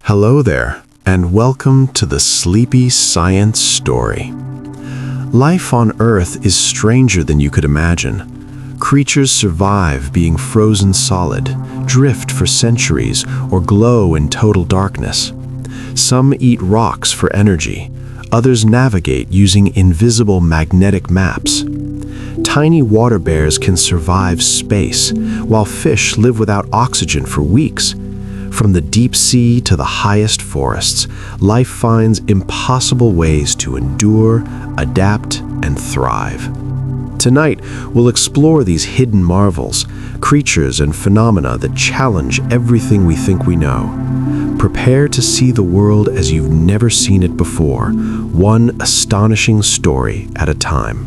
Hello there, and welcome to the Sleepy Science Story. Life on Earth is stranger than you could imagine. Creatures survive being frozen solid, drift for centuries, or glow in total darkness. Some eat rocks for energy, others navigate using invisible magnetic maps. Tiny water bears can survive space, while fish live without oxygen for weeks. From the deep sea to the highest forests, life finds impossible ways to endure, adapt, and thrive. Tonight, we'll explore these hidden marvels, creatures and phenomena that challenge everything we think we know. Prepare to see the world as you've never seen it before, one astonishing story at a time.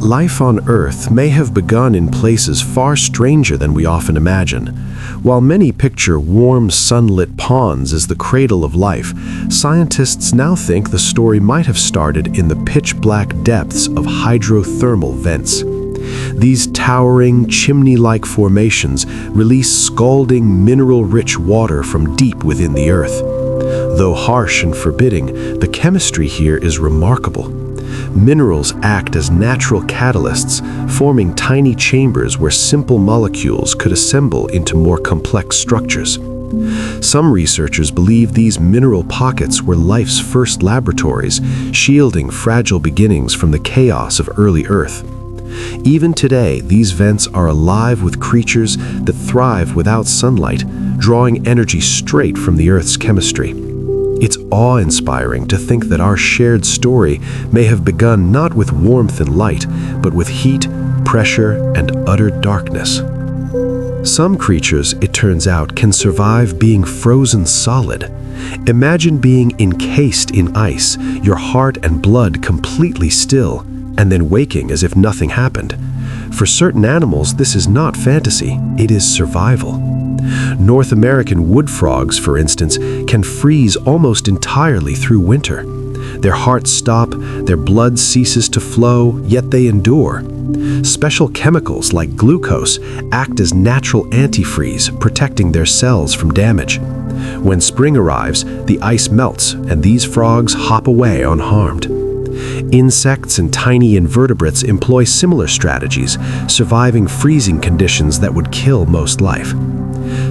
Life on Earth may have begun in places far stranger than we often imagine. While many picture warm, sunlit ponds as the cradle of life, scientists now think the story might have started in the pitch-black depths of hydrothermal vents. These towering, chimney-like formations release scalding, mineral-rich water from deep within the Earth. Though harsh and forbidding, the chemistry here is remarkable. Minerals act as natural catalysts, forming tiny chambers where simple molecules could assemble into more complex structures. Some researchers believe these mineral pockets were life's first laboratories, shielding fragile beginnings from the chaos of early Earth. Even today, these vents are alive with creatures that thrive without sunlight, drawing energy straight from the Earth's chemistry. It's awe-inspiring to think that our shared story may have begun not with warmth and light, but with heat, pressure, and utter darkness. Some creatures, it turns out, can survive being frozen solid. Imagine being encased in ice, your heart and blood completely still, and then waking as if nothing happened. For certain animals, this is not fantasy, it is survival. North American wood frogs, for instance, can freeze almost entirely through winter. Their hearts stop, their blood ceases to flow, yet they endure. Special chemicals like glucose act as natural antifreeze, protecting their cells from damage. When spring arrives, the ice melts, and these frogs hop away unharmed. Insects and tiny invertebrates employ similar strategies, surviving freezing conditions that would kill most life.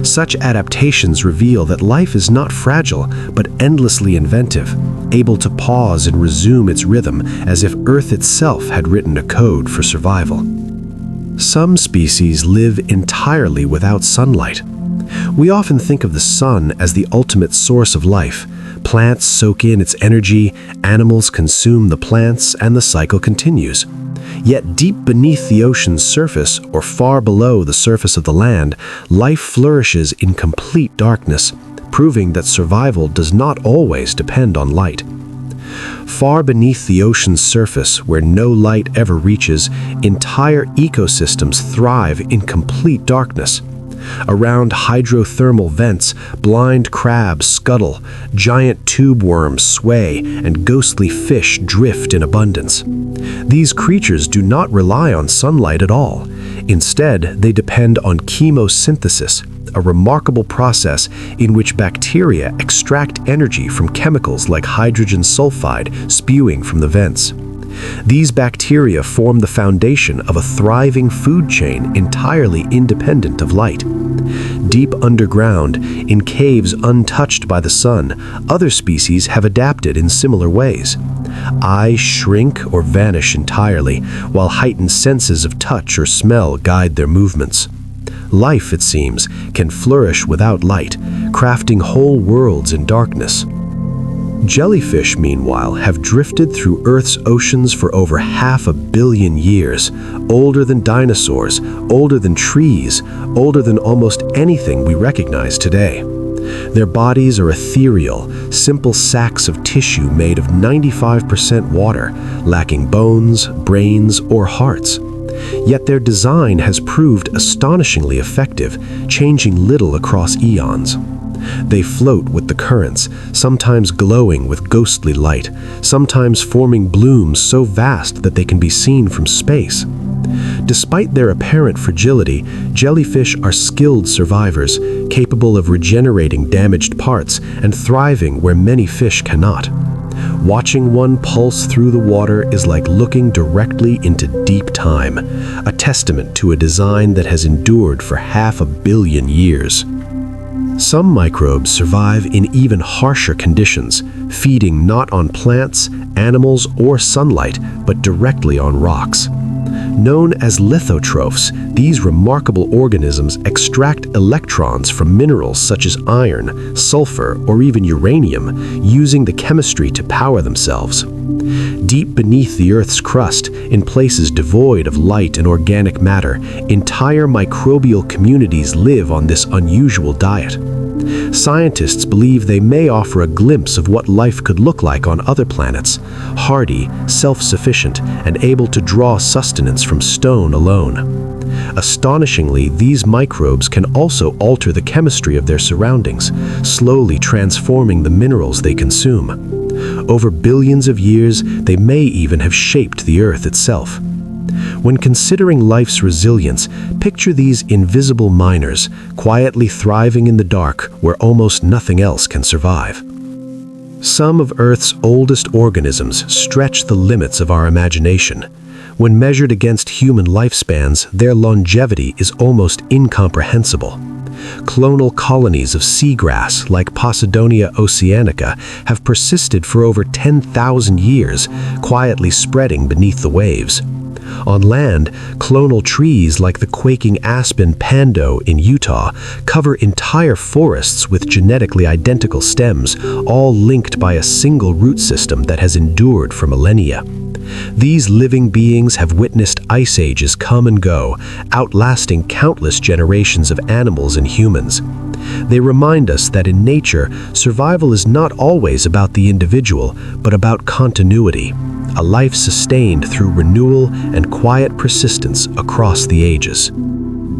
Such adaptations reveal that life is not fragile, but endlessly inventive, able to pause and resume its rhythm as if Earth itself had written a code for survival. Some species live entirely without sunlight. We often think of the sun as the ultimate source of life. Plants soak in its energy, animals consume the plants, and the cycle continues. Yet deep beneath the ocean's surface, or far below the surface of the land, life flourishes in complete darkness, proving that survival does not always depend on light. Far beneath the ocean's surface, where no light ever reaches, entire ecosystems thrive in complete darkness. Around hydrothermal vents, blind crabs scuttle, giant tube worms sway, and ghostly fish drift in abundance. These creatures do not rely on sunlight at all. Instead, they depend on chemosynthesis, a remarkable process in which bacteria extract energy from chemicals like hydrogen sulfide spewing from the vents. These bacteria form the foundation of a thriving food chain entirely independent of light. Deep underground, in caves untouched by the sun, other species have adapted in similar ways. Eyes shrink or vanish entirely, while heightened senses of touch or smell guide their movements. Life, it seems, can flourish without light, crafting whole worlds in darkness. Jellyfish, meanwhile, have drifted through Earth's oceans for over 500 million years, older than dinosaurs, older than trees, older than almost anything we recognize today. Their bodies are ethereal, simple sacs of tissue made of 95% water, lacking bones, brains, or hearts. Yet their design has proved astonishingly effective, changing little across eons. They float with the currents, sometimes glowing with ghostly light, sometimes forming blooms so vast that they can be seen from space. Despite their apparent fragility, jellyfish are skilled survivors, capable of regenerating damaged parts and thriving where many fish cannot. Watching one pulse through the water is like looking directly into deep time, a testament to a design that has endured for 500 million years. Some microbes survive in even harsher conditions, feeding not on plants, animals, or sunlight, but directly on rocks. Known as lithotrophs, these remarkable organisms extract electrons from minerals such as iron, sulfur, or even uranium, using the chemistry to power themselves. Deep beneath the Earth's crust, in places devoid of light and organic matter, entire microbial communities live on this unusual diet. Scientists believe they may offer a glimpse of what life could look like on other planets, hardy, self-sufficient, and able to draw sustenance from stone alone. Astonishingly, these microbes can also alter the chemistry of their surroundings, slowly transforming the minerals they consume. Over billions of years, they may even have shaped the Earth itself. When considering life's resilience, picture these invisible miners, quietly thriving in the dark where almost nothing else can survive. Some of Earth's oldest organisms stretch the limits of our imagination. When measured against human lifespans, their longevity is almost incomprehensible. Clonal colonies of seagrass, like Posidonia oceanica, have persisted for over 10,000 years, quietly spreading beneath the waves. On land, clonal trees like the quaking aspen pando in Utah cover entire forests with genetically identical stems, all linked by a single root system that has endured for millennia. These living beings have witnessed ice ages come and go, outlasting countless generations of animals and humans. They remind us that in nature, survival is not always about the individual, but about continuity, a life sustained through renewal and quiet persistence across the ages.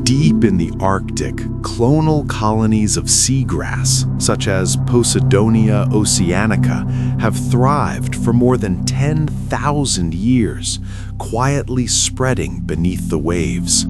Deep in the Arctic, clonal colonies of seagrass, such as Posidonia oceanica, have thrived for more than 10,000 years, quietly spreading beneath the waves.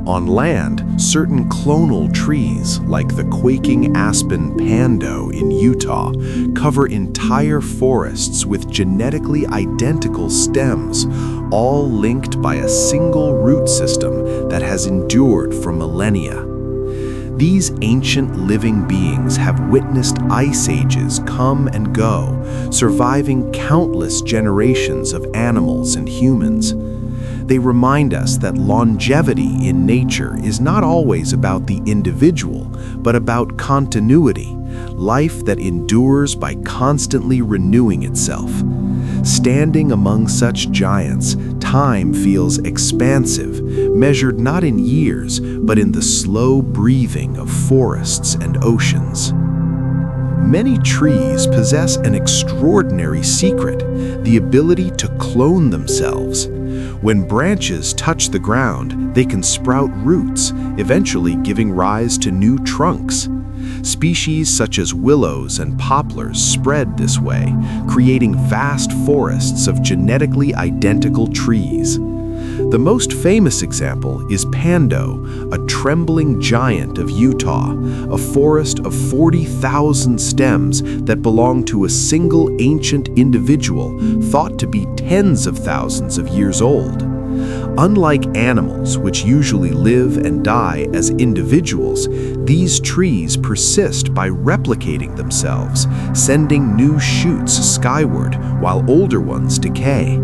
On land, certain clonal trees, like the quaking aspen pando in Utah, cover entire forests with genetically identical stems, all linked by a single root system that has endured for millennia. These ancient living beings have witnessed ice ages come and go, surviving countless generations of animals and humans. They remind us that longevity in nature is not always about the individual, but about continuity, life that endures by constantly renewing itself. Standing among such giants, time feels expansive, measured not in years, but in the slow breathing of forests and oceans. Many trees possess an extraordinary secret, the ability to clone themselves. When branches touch the ground, they can sprout roots, eventually giving rise to new trunks. Species such as willows and poplars spread this way, creating vast forests of genetically identical trees. The most famous example is Pando, a trembling giant of Utah, a forest of 40,000 stems that belong to a single ancient individual thought to be tens of thousands of years old. Unlike animals, which usually live and die as individuals, these trees persist by replicating themselves, sending new shoots skyward while older ones decay.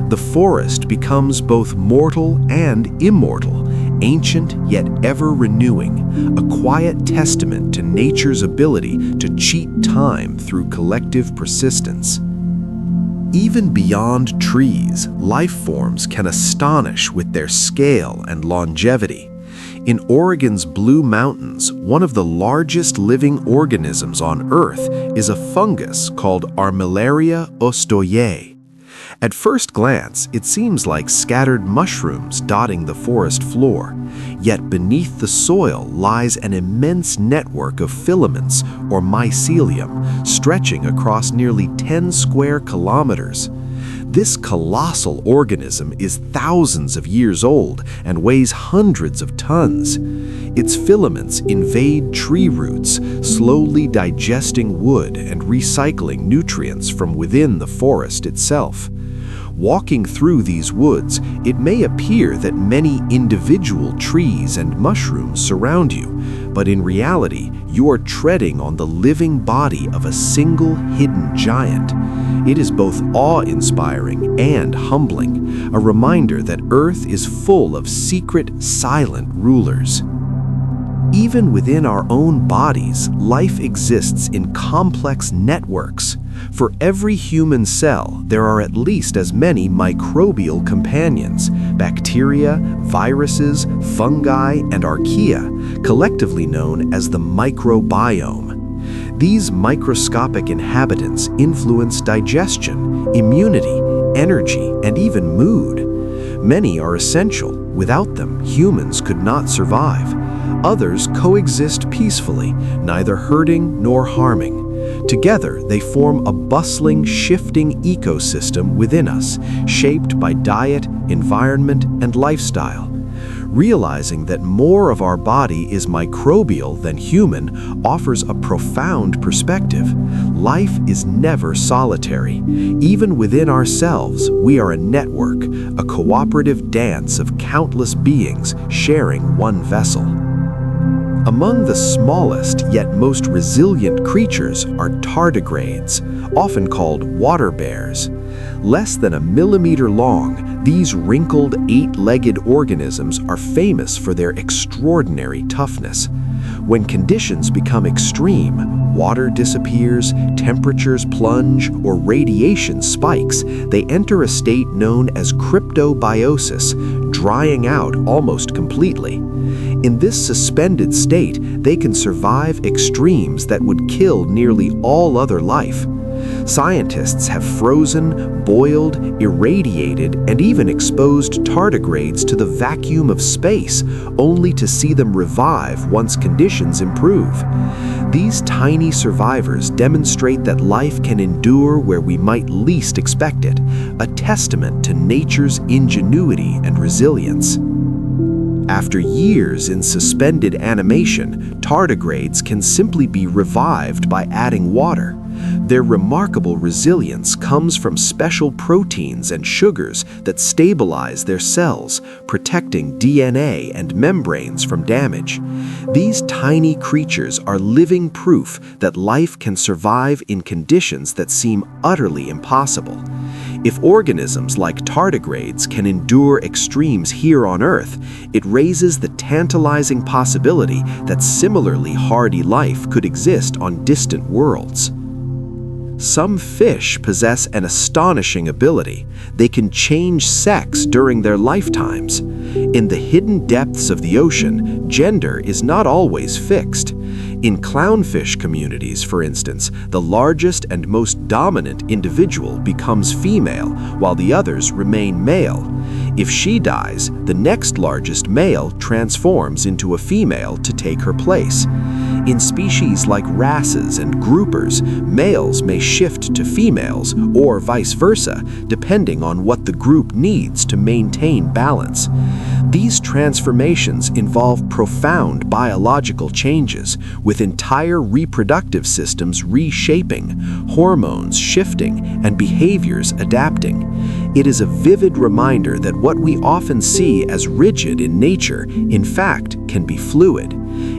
The forest becomes both mortal and immortal, ancient yet ever renewing, a quiet testament to nature's ability to cheat time through collective persistence. Even beyond trees, life forms can astonish with their scale and longevity. In Oregon's Blue Mountains, one of the largest living organisms on Earth is a fungus called Armillaria ostoyae. At first glance, it seems like scattered mushrooms dotting the forest floor, yet beneath the soil lies an immense network of filaments, or mycelium, stretching across nearly 10 square kilometers. This colossal organism is thousands of years old and weighs hundreds of tons. Its filaments invade tree roots, slowly digesting wood and recycling nutrients from within the forest itself. Walking through these woods, it may appear that many individual trees and mushrooms surround you, but in reality, you are treading on the living body of a single hidden giant. It is both awe-inspiring and humbling, a reminder that Earth is full of secret, silent rulers. Even within our own bodies, life exists in complex networks. For every human cell, there are at least as many microbial companions: bacteria, viruses, fungi, and archaea, collectively known as the microbiome. These microscopic inhabitants influence digestion, immunity, energy, and even mood. Many are essential. Without them, humans could not survive. Others coexist peacefully, neither hurting nor harming. Together, they form a bustling, shifting ecosystem within us, shaped by diet, environment, and lifestyle. Realizing that more of our body is microbial than human offers a profound perspective. Life is never solitary. Even within ourselves, we are a network, a cooperative dance of countless beings sharing one vessel. Among the smallest yet most resilient creatures are tardigrades, often called water bears. Less than a millimeter long, these wrinkled, eight-legged organisms are famous for their extraordinary toughness. When conditions become extreme, water disappears, temperatures plunge, or radiation spikes, they enter a state known as cryptobiosis, drying out almost completely. In this suspended state, they can survive extremes that would kill nearly all other life. Scientists have frozen, boiled, irradiated, and even exposed tardigrades to the vacuum of space, only to see them revive once conditions improve. These tiny survivors demonstrate that life can endure where we might least expect it, a testament to nature's ingenuity and resilience. After years in suspended animation, tardigrades can simply be revived by adding water. Their remarkable resilience comes from special proteins and sugars that stabilize their cells, protecting DNA and membranes from damage. These tiny creatures are living proof that life can survive in conditions that seem utterly impossible. If organisms like tardigrades can endure extremes here on Earth, it raises the tantalizing possibility that similarly hardy life could exist on distant worlds. Some fish possess an astonishing ability. They can change sex during their lifetimes. In the hidden depths of the ocean, gender is not always fixed. In clownfish communities, for instance, the largest and most dominant individual becomes female, while the others remain male. If she dies, the next largest male transforms into a female to take her place. In species like wrasses and groupers, males may shift to females or vice versa, depending on what the group needs to maintain balance. These transformations involve profound biological changes, with entire reproductive systems reshaping, hormones shifting, and behaviors adapting. It is a vivid reminder that what we often see as rigid in nature, in fact, can be fluid.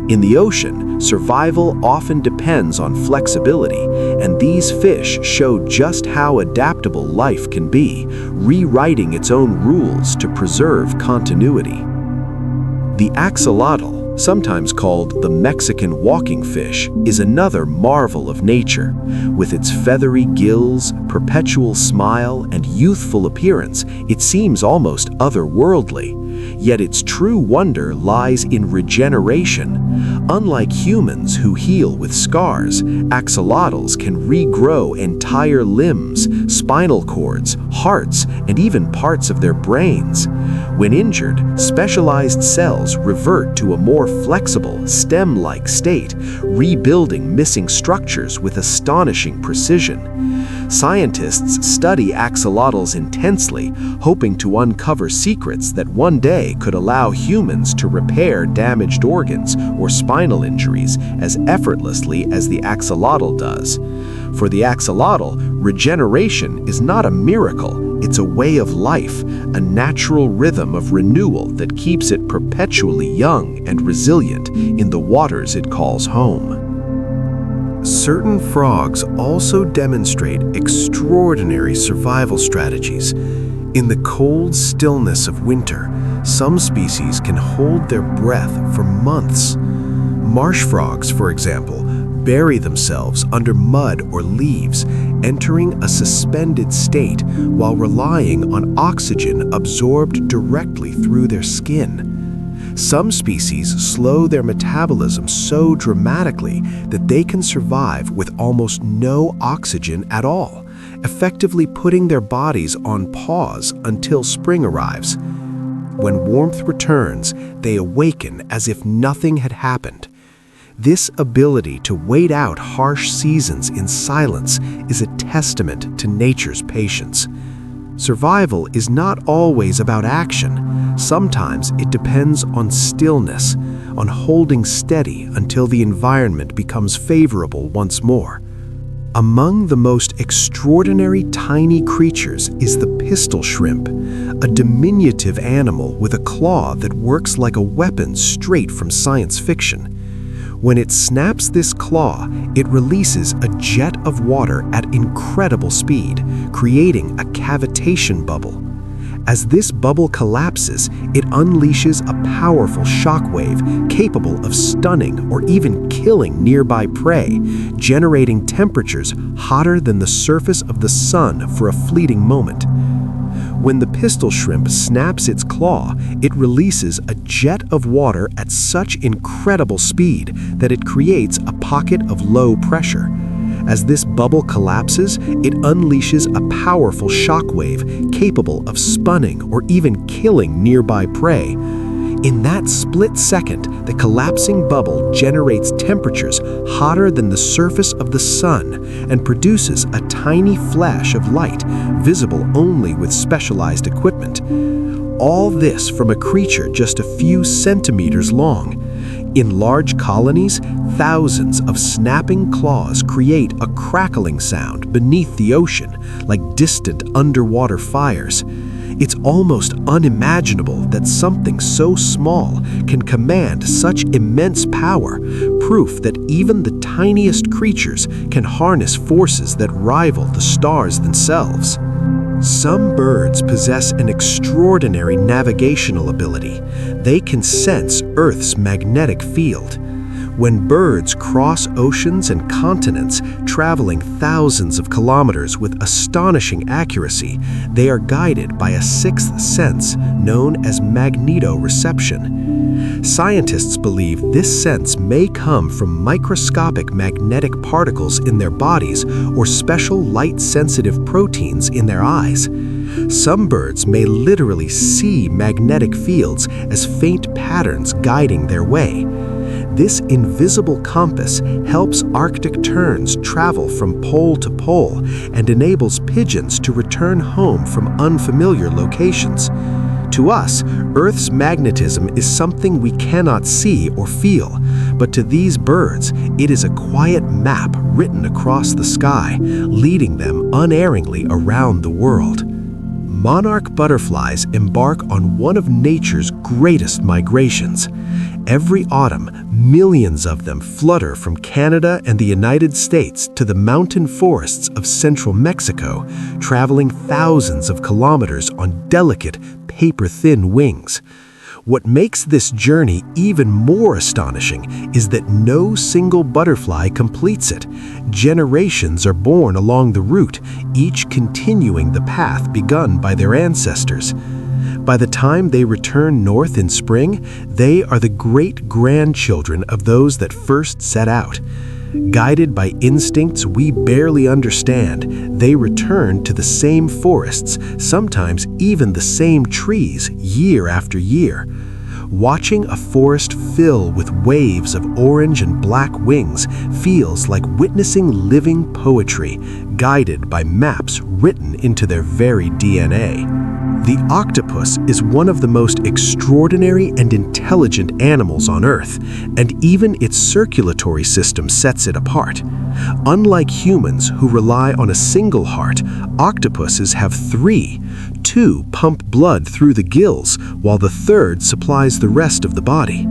In the ocean, survival often depends on flexibility, and these fish show just how adaptable life can be, rewriting its own rules to preserve continuity. The axolotl, sometimes called the Mexican walking fish, is another marvel of nature. With its feathery gills, perpetual smile, and youthful appearance, it seems almost otherworldly. Yet its true wonder lies in regeneration. Unlike humans who heal with scars, axolotls can regrow entire limbs, spinal cords, hearts, and even parts of their brains. When injured, specialized cells revert to a more flexible, stem-like state, rebuilding missing structures with astonishing precision. Scientists study axolotls intensely, hoping to uncover secrets that one day could allow humans to repair damaged organs or spinal injuries as effortlessly as the axolotl does. For the axolotl, regeneration is not a miracle, it's a way of life, a natural rhythm of renewal that keeps it perpetually young and resilient in the waters it calls home. Certain frogs also demonstrate extraordinary survival strategies. In the cold stillness of winter, some species can hold their breath for months. Marsh frogs, for example, bury themselves under mud or leaves, entering a suspended state while relying on oxygen absorbed directly through their skin. Some species slow their metabolism so dramatically that they can survive with almost no oxygen at all, effectively putting their bodies on pause until spring arrives. When warmth returns, they awaken as if nothing had happened. This ability to wait out harsh seasons in silence is a testament to nature's patience. Survival is not always about action. Sometimes it depends on stillness, on holding steady until the environment becomes favorable once more. Among the most extraordinary tiny creatures is the pistol shrimp, a diminutive animal with a claw that works like a weapon straight from science fiction. When it snaps this claw, it releases a jet of water at incredible speed, creating a cavitation bubble. As this bubble collapses, it unleashes a powerful shockwave capable of stunning or even killing nearby prey, generating temperatures hotter than the surface of the sun for a fleeting moment. When the pistol shrimp snaps its claw, it releases a jet of water at such incredible speed that it creates a pocket of low pressure. As this bubble collapses, it unleashes a powerful shockwave capable of stunning or even killing nearby prey. In that split second, the collapsing bubble generates temperatures hotter than the surface of the sun and produces a tiny flash of light, visible only with specialized equipment. All this from a creature just a few centimeters long. In large colonies, thousands of snapping claws create a crackling sound beneath the ocean, like distant underwater fires. It's almost unimaginable that something so small can command such immense power, proof that even the tiniest creatures can harness forces that rival the stars themselves. Some birds possess an extraordinary navigational ability. They can sense Earth's magnetic field. When birds cross oceans and continents, traveling thousands of kilometers with astonishing accuracy, they are guided by a sixth sense known as magnetoreception. Scientists believe this sense may come from microscopic magnetic particles in their bodies or special light-sensitive proteins in their eyes. Some birds may literally see magnetic fields as faint patterns guiding their way. This invisible compass helps Arctic terns travel from pole to pole and enables pigeons to return home from unfamiliar locations. To us, Earth's magnetism is something we cannot see or feel, but to these birds, it is a quiet map written across the sky, leading them unerringly around the world. Monarch butterflies embark on one of nature's greatest migrations. Every autumn, millions of them flutter from Canada and the United States to the mountain forests of central Mexico, traveling thousands of kilometers on delicate, paper-thin wings. What makes this journey even more astonishing is that no single butterfly completes it. Generations are born along the route, each continuing the path begun by their ancestors. By the time they return north in spring, they are the great-grandchildren of those that first set out. Guided by instincts we barely understand, they return to the same forests, sometimes even the same trees, year after year. Watching a forest fill with waves of orange and black wings feels like witnessing living poetry, guided by maps written into their very DNA. The octopus is one of the most extraordinary and intelligent animals on Earth, and even its circulatory system sets it apart. Unlike humans who rely on a single heart, octopuses have three. Two pump blood through the gills, while the third supplies the rest of the body.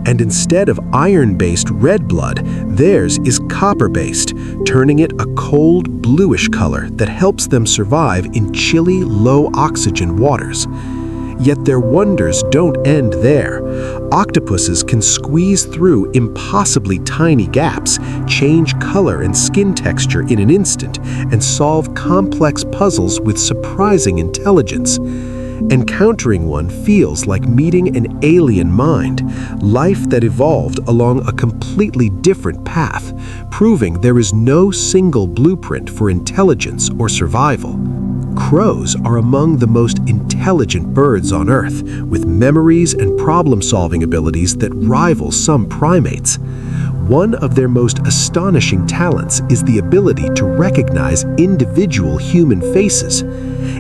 And instead of iron-based red blood, theirs is copper-based, turning it a cold bluish color that helps them survive in chilly, low-oxygen waters. Yet their wonders don't end there. Octopuses can squeeze through impossibly tiny gaps, change color and skin texture in an instant, and solve complex puzzles with surprising intelligence. Encountering one feels like meeting an alien mind, life that evolved along a completely different path, proving there is no single blueprint for intelligence or survival. Crows are among the most intelligent birds on Earth, with memories and problem-solving abilities that rival some primates. One of their most astonishing talents is the ability to recognize individual human faces.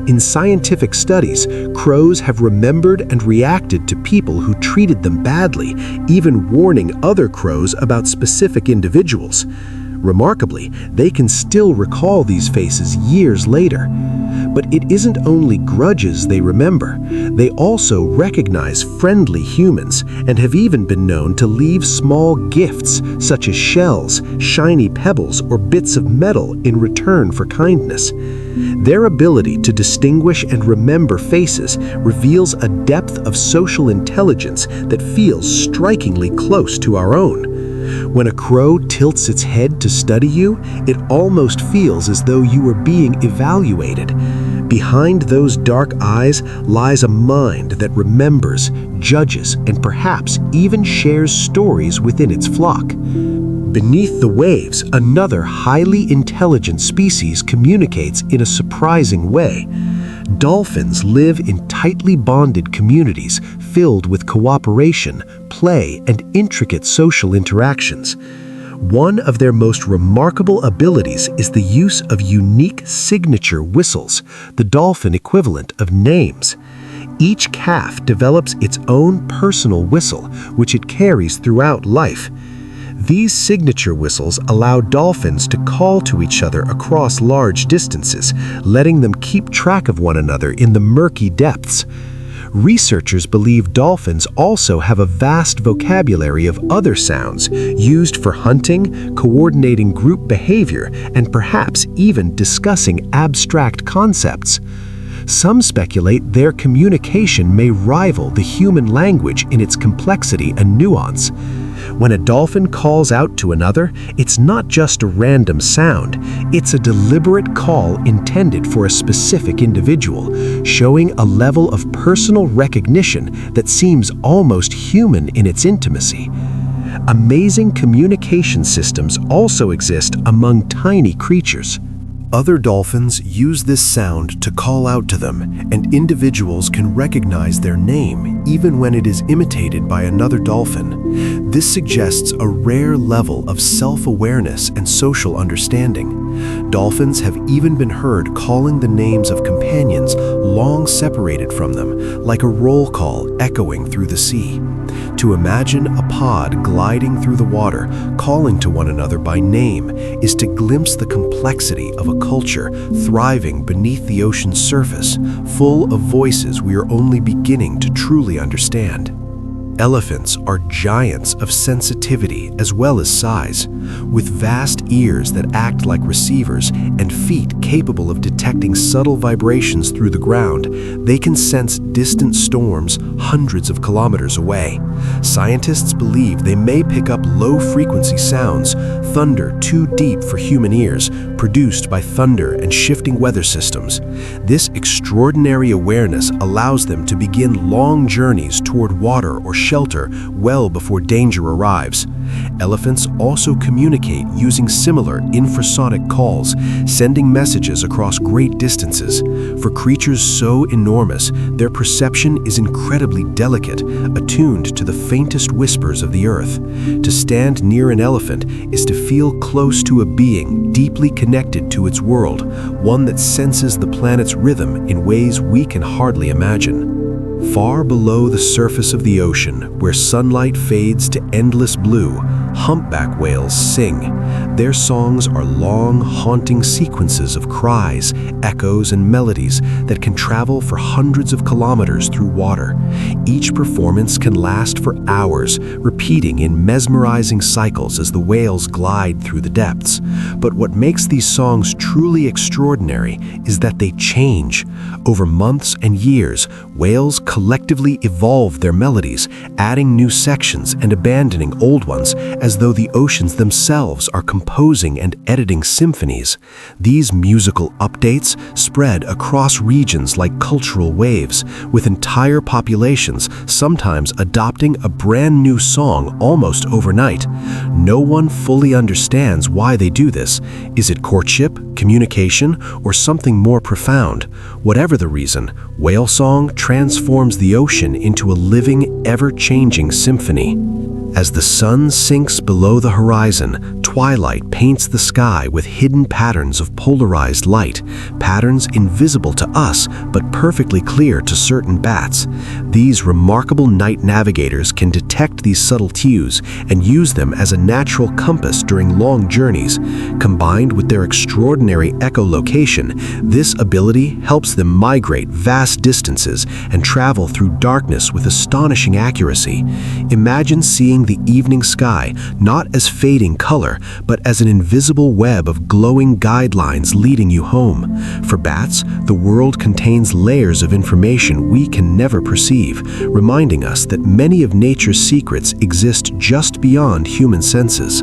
In scientific studies, crows have remembered and reacted to people who treated them badly, even warning other crows about specific individuals. Remarkably, they can still recall these faces years later. But it isn't only grudges they remember. They also recognize friendly humans and have even been known to leave small gifts such as shells, shiny pebbles, or bits of metal in return for kindness. Their ability to distinguish and remember faces reveals a depth of social intelligence that feels strikingly close to our own. When a crow tilts its head to study you, it almost feels as though you are being evaluated. Behind those dark eyes lies a mind that remembers, judges, and perhaps even shares stories within its flock. Beneath the waves, another highly intelligent species communicates in a surprising way. Dolphins live in tightly bonded communities filled with cooperation, play, and intricate social interactions. One of their most remarkable abilities is the use of unique signature whistles, the dolphin equivalent of names. Each calf develops its own personal whistle, which it carries throughout life. These signature whistles allow dolphins to call to each other across large distances, letting them keep track of one another in the murky depths. Researchers believe dolphins also have a vast vocabulary of other sounds used for hunting, coordinating group behavior, and perhaps even discussing abstract concepts. Some speculate their communication may rival the human language in its complexity and nuance. When a dolphin calls out to another, it's not just a random sound, it's a deliberate call intended for a specific individual, showing a level of personal recognition that seems almost human in its intimacy. Amazing communication systems also exist among tiny creatures. Other dolphins use this sound to call out to them, and individuals can recognize their name even when it is imitated by another dolphin. This suggests a rare level of self-awareness and social understanding. Dolphins have even been heard calling the names of companions long separated from them, like a roll call echoing through the sea. To imagine a pod gliding through the water, calling to one another by name, is to glimpse the complexity of a culture thriving beneath the ocean's surface, full of voices we are only beginning to truly understand. Elephants are giants of sensitivity as well as size, with vast ears that act like receivers and feet capable of detecting subtle vibrations through the ground. They can sense distant storms hundreds of kilometers away. Scientists believe they may pick up low-frequency sounds, thunder too deep for human ears, produced by thunder and shifting weather systems. This extraordinary awareness allows them to begin long journeys toward water or shelter well before danger arrives. Elephants also communicate using similar infrasonic calls, sending messages across great distances. For creatures so enormous, their perception is incredibly delicate, attuned to the faintest whispers of the earth. To stand near an elephant is to feel close to a being deeply connected to its world, one that senses the planet's rhythm in ways we can hardly imagine. Far below the surface of the ocean, where sunlight fades to endless blue, humpback whales sing. Their songs are long, haunting sequences of cries, echoes, and melodies that can travel for hundreds of kilometers through water. Each performance can last for hours, repeating in mesmerizing cycles as the whales glide through the depths. But what makes these songs truly extraordinary is that they change. Over months and years, whales collectively evolve their melodies, adding new sections and abandoning old ones, as though the oceans themselves are composing and editing symphonies. These musical updates spread across regions like cultural waves, with entire populations sometimes adopting a brand new song almost overnight. No one fully understands why they do this. Is it courtship, communication, or something more profound? Whatever the reason, whale song transforms the ocean into a living, ever-changing symphony. As the sun sinks below the horizon, twilight paints the sky with hidden patterns of polarized light, patterns invisible to us but perfectly clear to certain bats. These remarkable night navigators can detect these subtle cues and use them as a natural compass during long journeys. Combined with their extraordinary echolocation, this ability helps them migrate vast distances and travel through darkness with astonishing accuracy. Imagine seeing the evening sky not as fading color, but as an invisible web of glowing guidelines leading you home. For bats, the world contains layers of information we can never perceive, reminding us that many of nature's secrets exist just beyond human senses.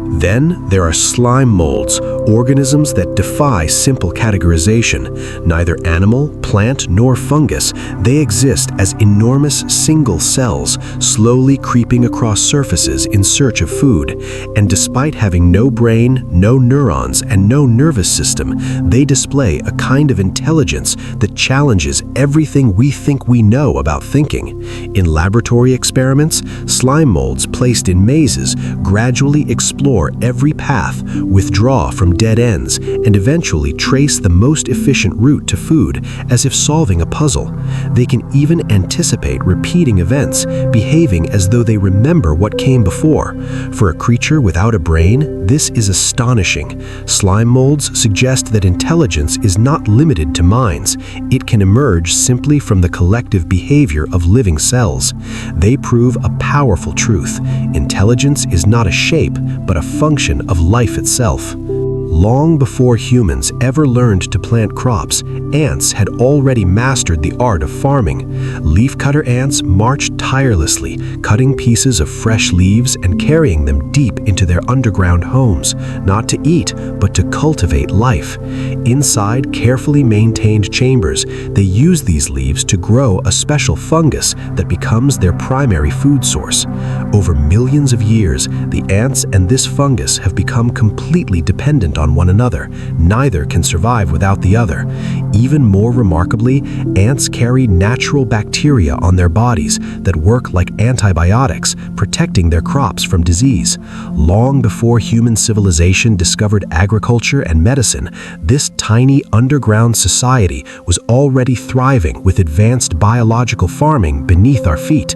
Then there are slime molds, organisms that defy simple categorization. Neither animal, plant, nor fungus, they exist as enormous single cells, slowly creeping across surfaces in search of food. And despite having no brain, no neurons, and no nervous system, they display a kind of intelligence that challenges everything we think we know about thinking. In laboratory experiments, slime molds placed in mazes gradually explore every path, withdraw from dead ends, and eventually trace the most efficient route to food, as if solving a puzzle. They can even anticipate repeating events, behaving as though they remember what came before. For a creature without a brain, this is astonishing. Slime molds suggest that intelligence is not limited to minds. It can emerge simply from the collective behavior of living cells. They prove a powerful truth. Intelligence is not a shape, but a function of life itself. Long before humans ever learned to plant crops, ants had already mastered the art of farming. Leafcutter ants marched tirelessly, cutting pieces of fresh leaves and carrying them deep into their underground homes, not to eat, but to cultivate life. Inside carefully maintained chambers, they use these leaves to grow a special fungus that becomes their primary food source. Over millions of years, the ants and this fungus have become completely dependent on one another. Neither can survive without the other. Even more remarkably, ants carry natural bacteria on their bodies that work like antibiotics, protecting their crops from disease. Long before human civilization discovered agriculture and medicine, this tiny underground society was already thriving with advanced biological farming beneath our feet.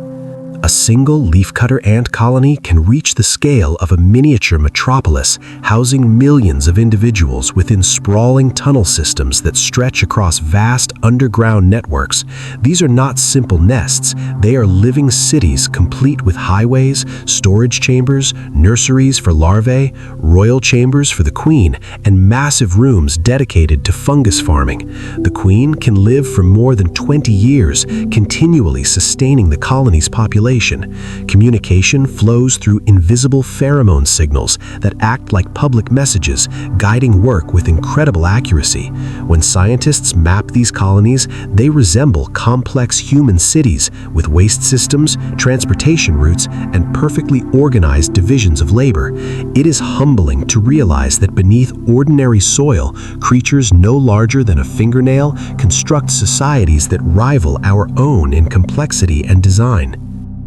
A single leafcutter ant colony can reach the scale of a miniature metropolis, housing millions of individuals within sprawling tunnel systems that stretch across vast underground networks. These are not simple nests. They are living cities complete with highways, storage chambers, nurseries for larvae, royal chambers for the queen, and massive rooms dedicated to fungus farming. The queen can live for more than 20 years, continually sustaining the colony's population. constellation. Communication flows through invisible pheromone signals that act like public messages, guiding work with incredible accuracy. When scientists map these colonies, they resemble complex human cities with waste systems, transportation routes, and perfectly organized divisions of labor. It is humbling to realize that beneath ordinary soil, creatures no larger than a fingernail construct societies that rival our own in complexity and design.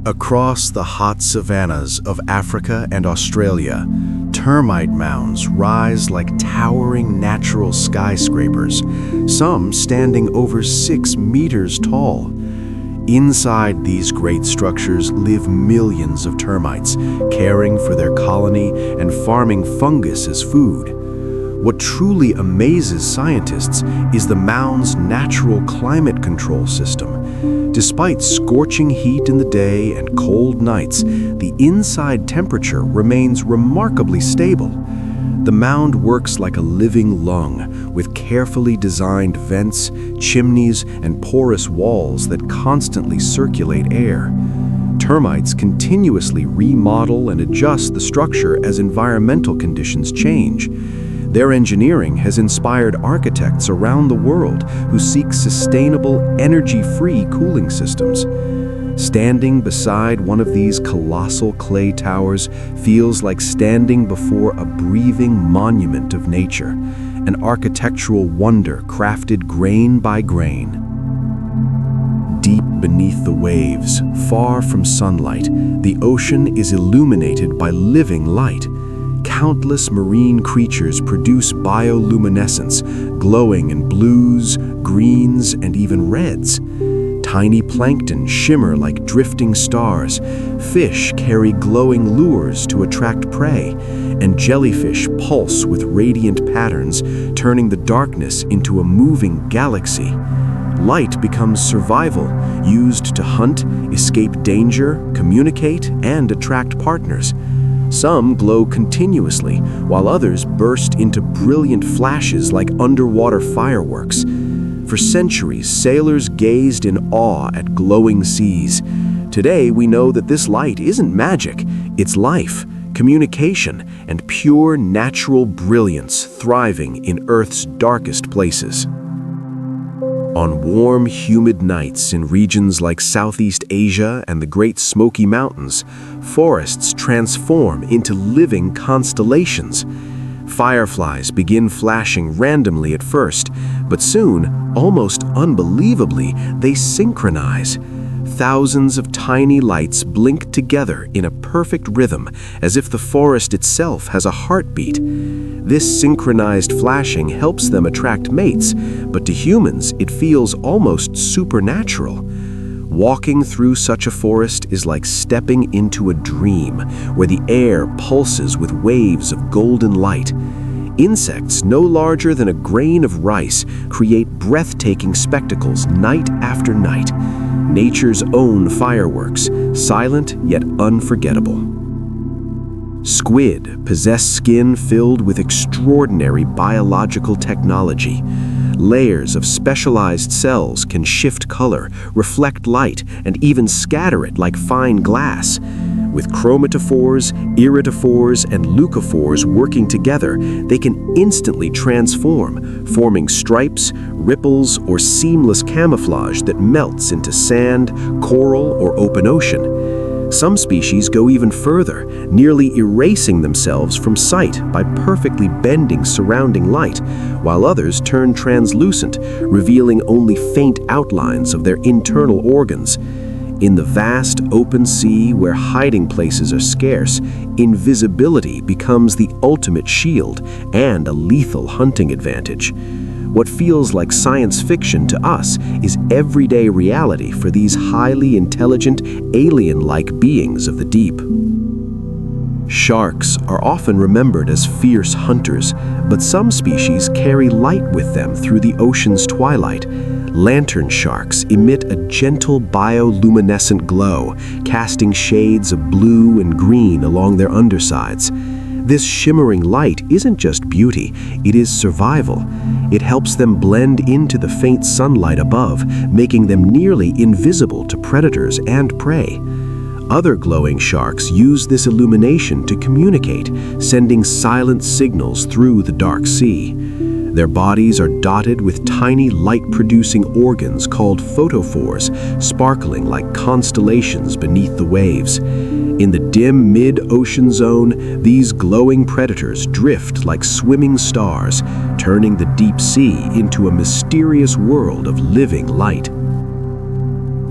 Across the hot savannas of Africa and Australia, termite mounds rise like towering natural skyscrapers, some standing over 6 meters tall. Inside these great structures live millions of termites, caring for their colony and farming fungus as food. What truly amazes scientists is the mound's natural climate control system. Despite scorching heat in the day and cold nights, the inside temperature remains remarkably stable. The mound works like a living lung, with carefully designed vents, chimneys, and porous walls that constantly circulate air. Termites continuously remodel and adjust the structure as environmental conditions change. Their engineering has inspired architects around the world who seek sustainable, energy-free cooling systems. Standing beside one of these colossal clay towers feels like standing before a breathing monument of nature, an architectural wonder crafted grain by grain. Deep beneath the waves, far from sunlight, the ocean is illuminated by living light. Countless marine creatures produce bioluminescence, glowing in blues, greens, and even reds. Tiny plankton shimmer like drifting stars, fish carry glowing lures to attract prey, and jellyfish pulse with radiant patterns, turning the darkness into a moving galaxy. Light becomes survival, used to hunt, escape danger, communicate, and attract partners. Some glow continuously, while others burst into brilliant flashes like underwater fireworks. For centuries, sailors gazed in awe at glowing seas. Today, we know that this light isn't magic, it's life, communication, and pure natural brilliance thriving in Earth's darkest places. On warm, humid nights in regions like Southeast Asia and the Great Smoky Mountains, forests transform into living constellations. Fireflies begin flashing randomly at first, but soon, almost unbelievably, they synchronize. Thousands of tiny lights blink together in a perfect rhythm, as if the forest itself has a heartbeat. This synchronized flashing helps them attract mates, but to humans it feels almost supernatural. Walking through such a forest is like stepping into a dream, where the air pulses with waves of golden light. Insects no larger than a grain of rice create breathtaking spectacles night after night. Nature's own fireworks, silent yet unforgettable. Squid possess skin filled with extraordinary biological technology. Layers of specialized cells can shift color, reflect light, and even scatter it like fine glass. With chromatophores, iridophores, and leucophores working together, they can instantly transform, forming stripes, ripples, or seamless camouflage that melts into sand, coral, or open ocean. Some species go even further, nearly erasing themselves from sight by perfectly bending surrounding light, while others turn translucent, revealing only faint outlines of their internal organs. In the vast open sea where hiding places are scarce, invisibility becomes the ultimate shield and a lethal hunting advantage. What feels like science fiction to us is everyday reality for these highly intelligent, alien-like beings of the deep. Sharks are often remembered as fierce hunters, but some species carry light with them through the ocean's twilight. Lantern sharks emit a gentle bioluminescent glow, casting shades of blue and green along their undersides. This shimmering light isn't just beauty, it is survival. It helps them blend into the faint sunlight above, making them nearly invisible to predators and prey. Other glowing sharks use this illumination to communicate, sending silent signals through the dark sea. Their bodies are dotted with tiny light-producing organs called photophores, sparkling like constellations beneath the waves. In the dim mid-ocean zone, these glowing predators drift like swimming stars, turning the deep sea into a mysterious world of living light.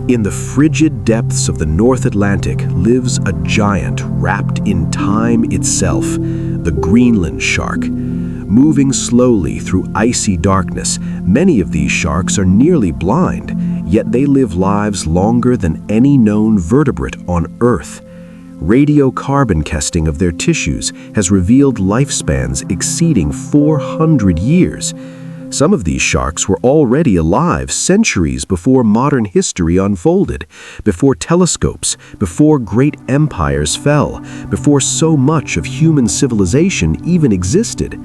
In the frigid depths of the North Atlantic lives a giant wrapped in time itself, the Greenland shark. Moving slowly through icy darkness, many of these sharks are nearly blind, yet they live lives longer than any known vertebrate on Earth. Radiocarbon testing of their tissues has revealed lifespans exceeding 400 years. Some of these sharks were already alive centuries before modern history unfolded, before telescopes, before great empires fell, before so much of human civilization even existed.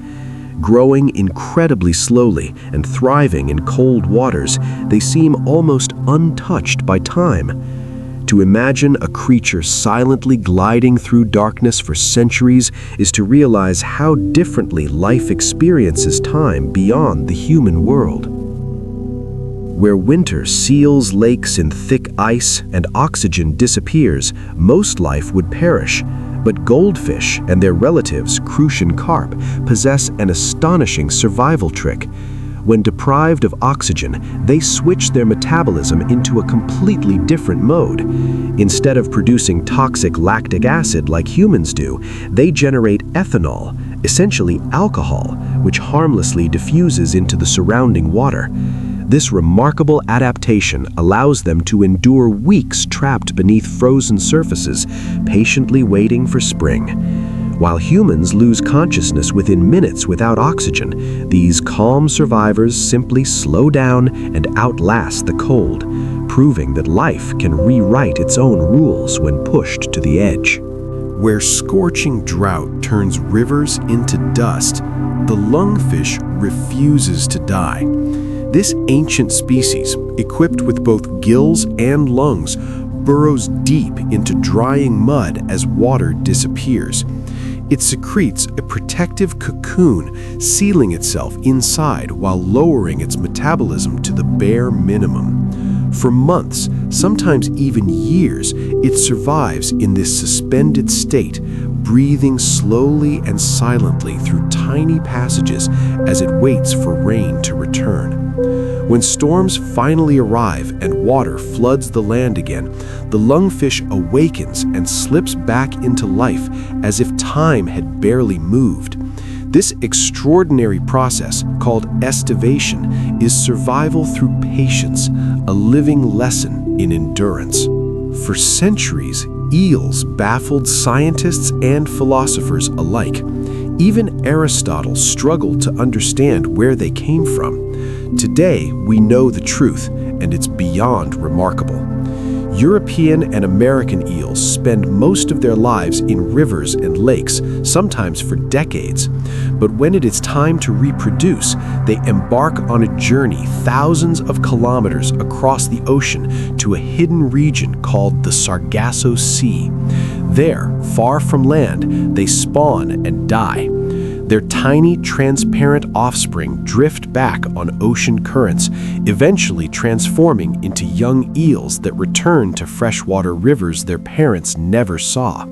Growing incredibly slowly and thriving in cold waters, they seem almost untouched by time. To imagine a creature silently gliding through darkness for centuries is to realize how differently life experiences time beyond the human world. Where winter seals lakes in thick ice and oxygen disappears, most life would perish. But goldfish and their relatives, crucian carp, possess an astonishing survival trick. When deprived of oxygen, they switch their metabolism into a completely different mode. Instead of producing toxic lactic acid like humans do, they generate ethanol, essentially alcohol, which harmlessly diffuses into the surrounding water. This remarkable adaptation allows them to endure weeks trapped beneath frozen surfaces, patiently waiting for spring. While humans lose consciousness within minutes without oxygen, these calm survivors simply slow down and outlast the cold, proving that life can rewrite its own rules when pushed to the edge. Where scorching drought turns rivers into dust, the lungfish refuses to die. This ancient species, equipped with both gills and lungs, burrows deep into drying mud as water disappears. It secretes a protective cocoon, sealing itself inside while lowering its metabolism to the bare minimum. For months, sometimes even years, it survives in this suspended state, breathing slowly and silently through tiny passages as it waits for rain to return. When storms finally arrive and water floods the land again, the lungfish awakens and slips back into life as if time had barely moved. This extraordinary process, called estivation, is survival through patience, a living lesson in endurance. For centuries, eels baffled scientists and philosophers alike. Even Aristotle struggled to understand where they came from. Today, we know the truth, and it's beyond remarkable. European and American eels spend most of their lives in rivers and lakes, sometimes for decades. But when it is time to reproduce, they embark on a journey thousands of kilometers across the ocean to a hidden region called the Sargasso Sea. There, far from land, they spawn and die. Their tiny, transparent offspring drift back on ocean currents, eventually transforming into young eels that return to freshwater rivers their parents never saw.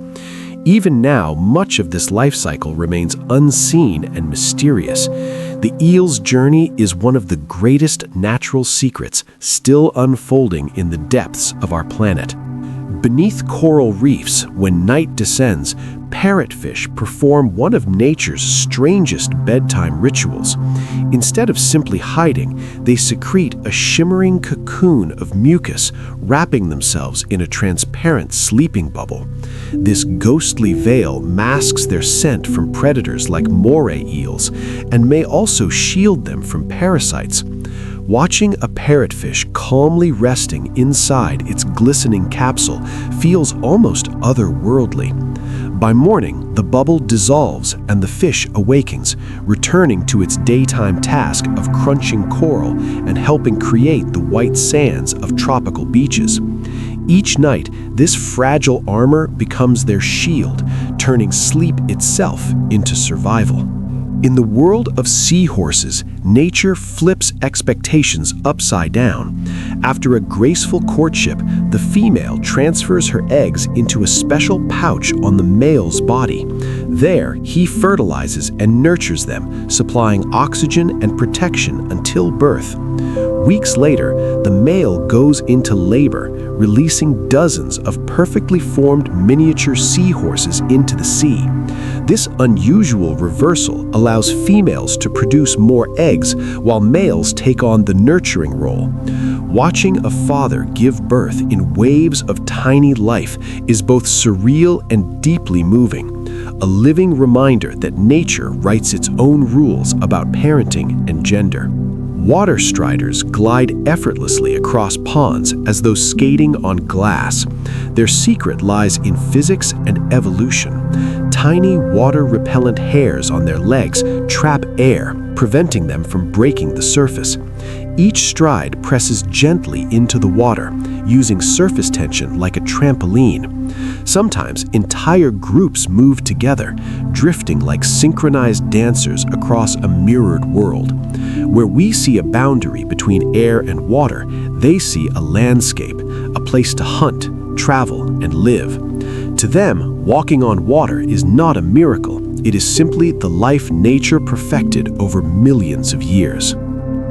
Even now, much of this life cycle remains unseen and mysterious. The eel's journey is one of the greatest natural secrets still unfolding in the depths of our planet. Beneath coral reefs, when night descends, parrotfish perform one of nature's strangest bedtime rituals. Instead of simply hiding, they secrete a shimmering cocoon of mucus, wrapping themselves in a transparent sleeping bubble. This ghostly veil masks their scent from predators like moray eels and may also shield them from parasites. Watching a parrotfish calmly resting inside its glistening capsule feels almost otherworldly. By morning, the bubble dissolves and the fish awakens, returning to its daytime task of crunching coral and helping create the white sands of tropical beaches. Each night, this fragile armor becomes their shield, turning sleep itself into survival. In the world of seahorses, nature flips expectations upside down. After a graceful courtship, the female transfers her eggs into a special pouch on the male's body. There, he fertilizes and nurtures them, supplying oxygen and protection until birth. Weeks later, the male goes into labor, releasing dozens of perfectly formed miniature seahorses into the sea. This unusual reversal allows females to produce more eggs while males take on the nurturing role. Watching a father give birth in waves of tiny life is both surreal and deeply moving, a living reminder that nature writes its own rules about parenting and gender. Water striders glide effortlessly across ponds as though skating on glass. Their secret lies in physics and evolution. Tiny water-repellent hairs on their legs trap air, preventing them from breaking the surface. Each stride presses gently into the water, using surface tension like a trampoline. Sometimes entire groups move together, drifting like synchronized dancers across a mirrored world. Where we see a boundary between air and water, they see a landscape, a place to hunt, travel, and live. To them, walking on water is not a miracle. It is simply the life nature perfected over millions of years.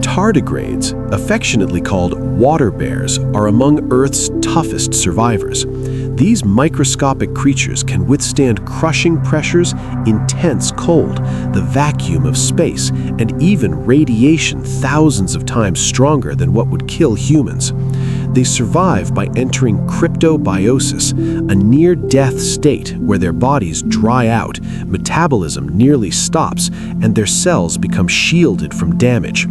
Tardigrades, affectionately called water bears, are among Earth's toughest survivors. These microscopic creatures can withstand crushing pressures, intense cold, the vacuum of space, and even radiation thousands of times stronger than what would kill humans. They survive by entering cryptobiosis, a near-death state where their bodies dry out, metabolism nearly stops, and their cells become shielded from damage.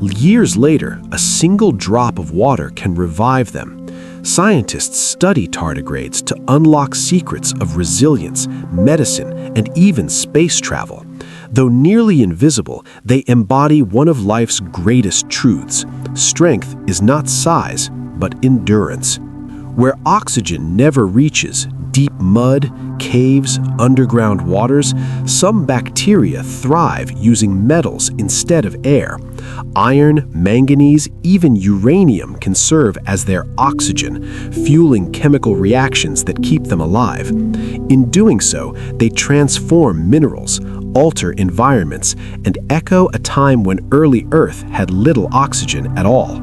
Years later, a single drop of water can revive them. Scientists study tardigrades to unlock secrets of resilience, medicine, and even space travel. Though nearly invisible, they embody one of life's greatest truths. Strength is not size, but endurance. Where oxygen never reaches, deep mud, caves, underground waters, some bacteria thrive using metals instead of air. Iron, manganese, even uranium can serve as their oxygen, fueling chemical reactions that keep them alive. In doing so, they transform minerals, alter environments, and echo a time when early Earth had little oxygen at all.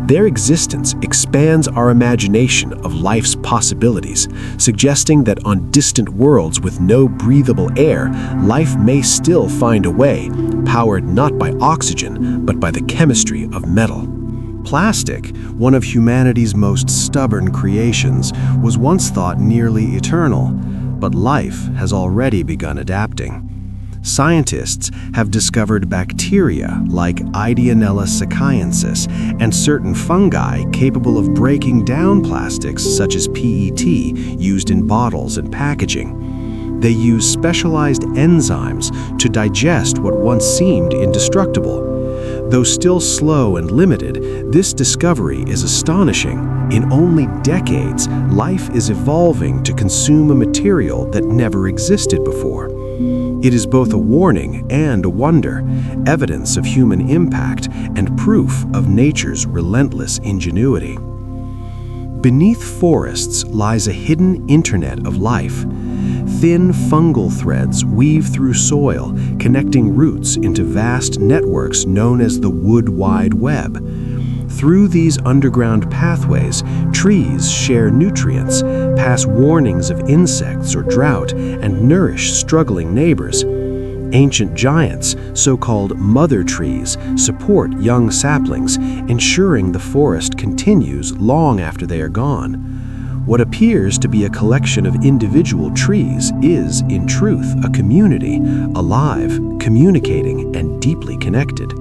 Their existence expands our imagination of life's possibilities, suggesting that on distant worlds with no breathable air, life may still find a way, powered not by oxygen, but by the chemistry of metal. Plastic, one of humanity's most stubborn creations, was once thought nearly eternal, but life has already begun adapting. Scientists have discovered bacteria like Ideonella sicyensis and certain fungi capable of breaking down plastics such as PET used in bottles and packaging. They use specialized enzymes to digest what once seemed indestructible. Though still slow and limited, this discovery is astonishing. In only decades, life is evolving to consume a material that never existed before. It is both a warning and a wonder, evidence of human impact and proof of nature's relentless ingenuity. Beneath forests lies a hidden internet of life. Thin fungal threads weave through soil, connecting roots into vast networks known as the wood wide web. Through these underground pathways, trees share nutrients, pass warnings of insects or drought, and nourish struggling neighbors. Ancient giants, so-called mother trees, support young saplings, ensuring the forest continues long after they are gone. What appears to be a collection of individual trees is, in truth, a community, alive, communicating, and deeply connected.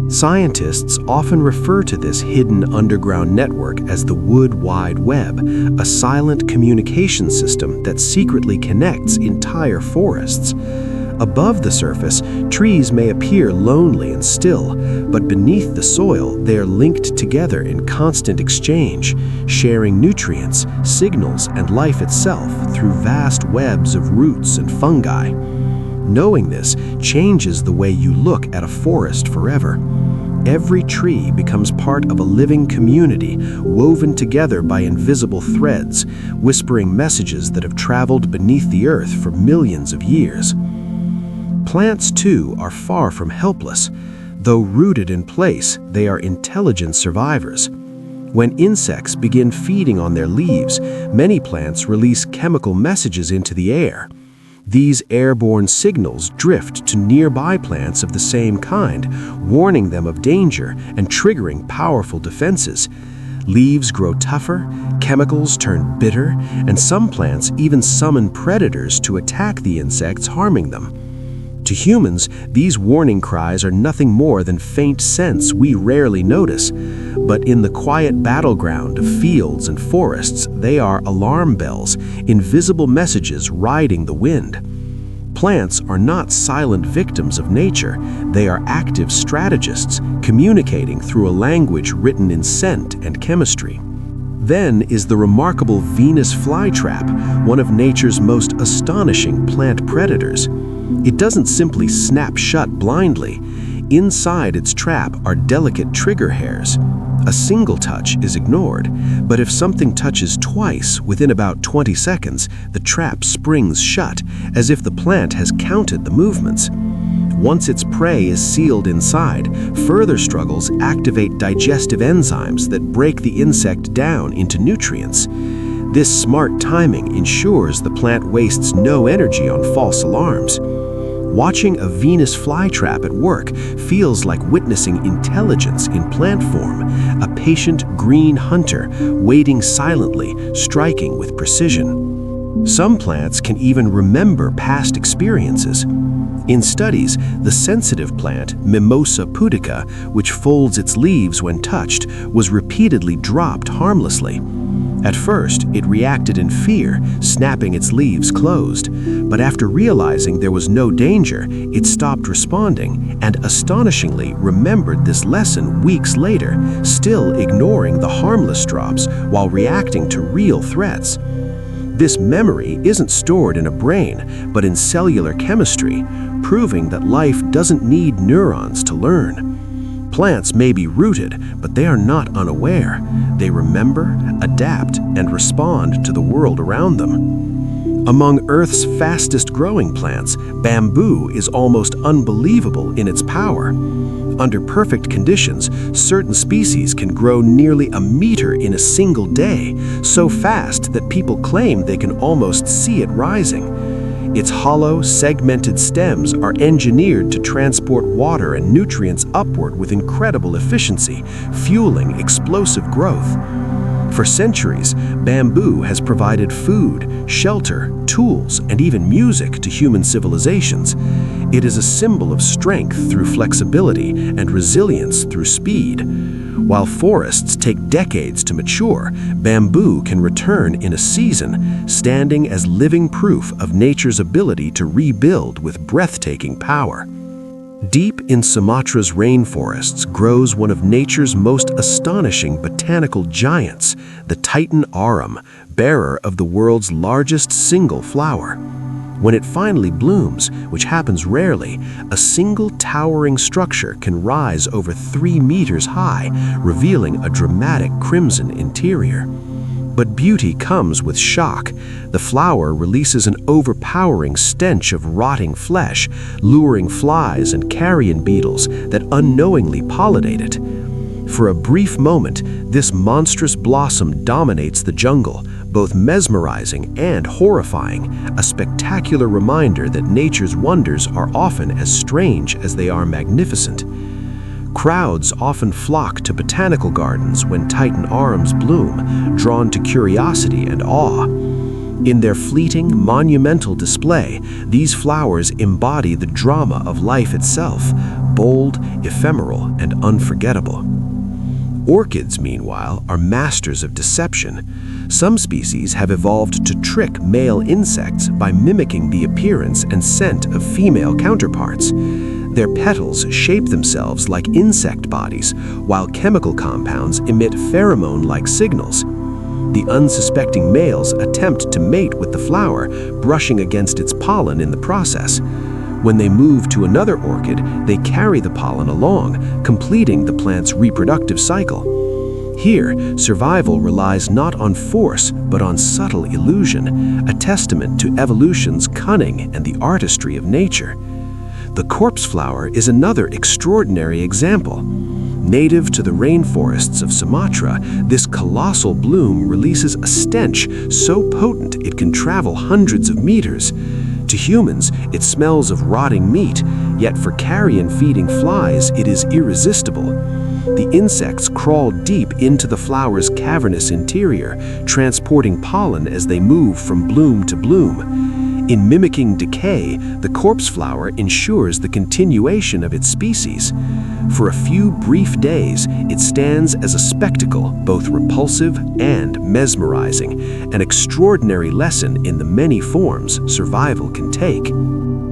Scientists often refer to this hidden underground network as the Wood Wide Web, a silent communication system that secretly connects entire forests. Above the surface, trees may appear lonely and still, but beneath the soil, they are linked together in constant exchange, sharing nutrients, signals, and life itself through vast webs of roots and fungi. Knowing this changes the way you look at a forest forever. Every tree becomes part of a living community woven together by invisible threads, whispering messages that have traveled beneath the earth for millions of years. Plants, too, are far from helpless. Though rooted in place, they are intelligent survivors. When insects begin feeding on their leaves, many plants release chemical messages into the air. These airborne signals drift to nearby plants of the same kind, warning them of danger and triggering powerful defenses. Leaves grow tougher, chemicals turn bitter, and some plants even summon predators to attack the insects, harming them. To humans, these warning cries are nothing more than faint scents we rarely notice. But in the quiet battleground of fields and forests, they are alarm bells, invisible messages riding the wind. Plants are not silent victims of nature. They are active strategists, communicating through a language written in scent and chemistry. Then is the remarkable Venus flytrap, one of nature's most astonishing plant predators. It doesn't simply snap shut blindly. Inside its trap are delicate trigger hairs. A single touch is ignored, but if something touches twice within about 20 seconds, the trap springs shut, as if the plant has counted the movements. Once its prey is sealed inside, further struggles activate digestive enzymes that break the insect down into nutrients. This smart timing ensures the plant wastes no energy on false alarms. Watching a Venus flytrap at work feels like witnessing intelligence in plant form, a patient green hunter waiting silently, striking with precision. Some plants can even remember past experiences. In studies, the sensitive plant, Mimosa pudica, which folds its leaves when touched, was repeatedly dropped harmlessly. At first, it reacted in fear, snapping its leaves closed. But after realizing there was no danger, it stopped responding and astonishingly remembered this lesson weeks later, still ignoring the harmless drops while reacting to real threats. This memory isn't stored in a brain, but in cellular chemistry, proving that life doesn't need neurons to learn. Plants may be rooted, but they are not unaware. They remember, adapt, and respond to the world around them. Among Earth's fastest growing plants, bamboo is almost unbelievable in its power. Under perfect conditions, certain species can grow nearly a meter in a single day, so fast that people claim they can almost see it rising. Its hollow, segmented stems are engineered to transport water and nutrients upward with incredible efficiency, fueling explosive growth. For centuries, bamboo has provided food, shelter, tools, and even music to human civilizations. It is a symbol of strength through flexibility and resilience through speed. While forests take decades to mature, bamboo can return in a season, standing as living proof of nature's ability to rebuild with breathtaking power. Deep in Sumatra's rainforests grows one of nature's most astonishing botanical giants, the Titan arum, bearer of the world's largest single flower. When it finally blooms, which happens rarely, a single towering structure can rise over 3 meters high, revealing a dramatic crimson interior. But beauty comes with shock. The flower releases an overpowering stench of rotting flesh, luring flies and carrion beetles that unknowingly pollinate it. For a brief moment, this monstrous blossom dominates the jungle, both mesmerizing and horrifying, a spectacular reminder that nature's wonders are often as strange as they are magnificent. Crowds often flock to botanical gardens when Titan arums bloom, drawn to curiosity and awe. In their fleeting, monumental display, these flowers embody the drama of life itself, bold, ephemeral, and unforgettable. Orchids, meanwhile, are masters of deception. Some species have evolved to trick male insects by mimicking the appearance and scent of female counterparts. Their petals shape themselves like insect bodies, while chemical compounds emit pheromone-like signals. The unsuspecting males attempt to mate with the flower, brushing against its pollen in the process. When they move to another orchid, they carry the pollen along, completing the plant's reproductive cycle. Here, survival relies not on force, but on subtle illusion, a testament to evolution's cunning and the artistry of nature. The corpse flower is another extraordinary example. Native to the rainforests of Sumatra, this colossal bloom releases a stench so potent it can travel hundreds of meters. To humans, it smells of rotting meat, yet for carrion-feeding flies, it is irresistible. The insects crawl deep into the flower's cavernous interior, transporting pollen as they move from bloom to bloom. In mimicking decay, the corpse flower ensures the continuation of its species. For a few brief days, it stands as a spectacle, both repulsive and mesmerizing, an extraordinary lesson in the many forms survival can take.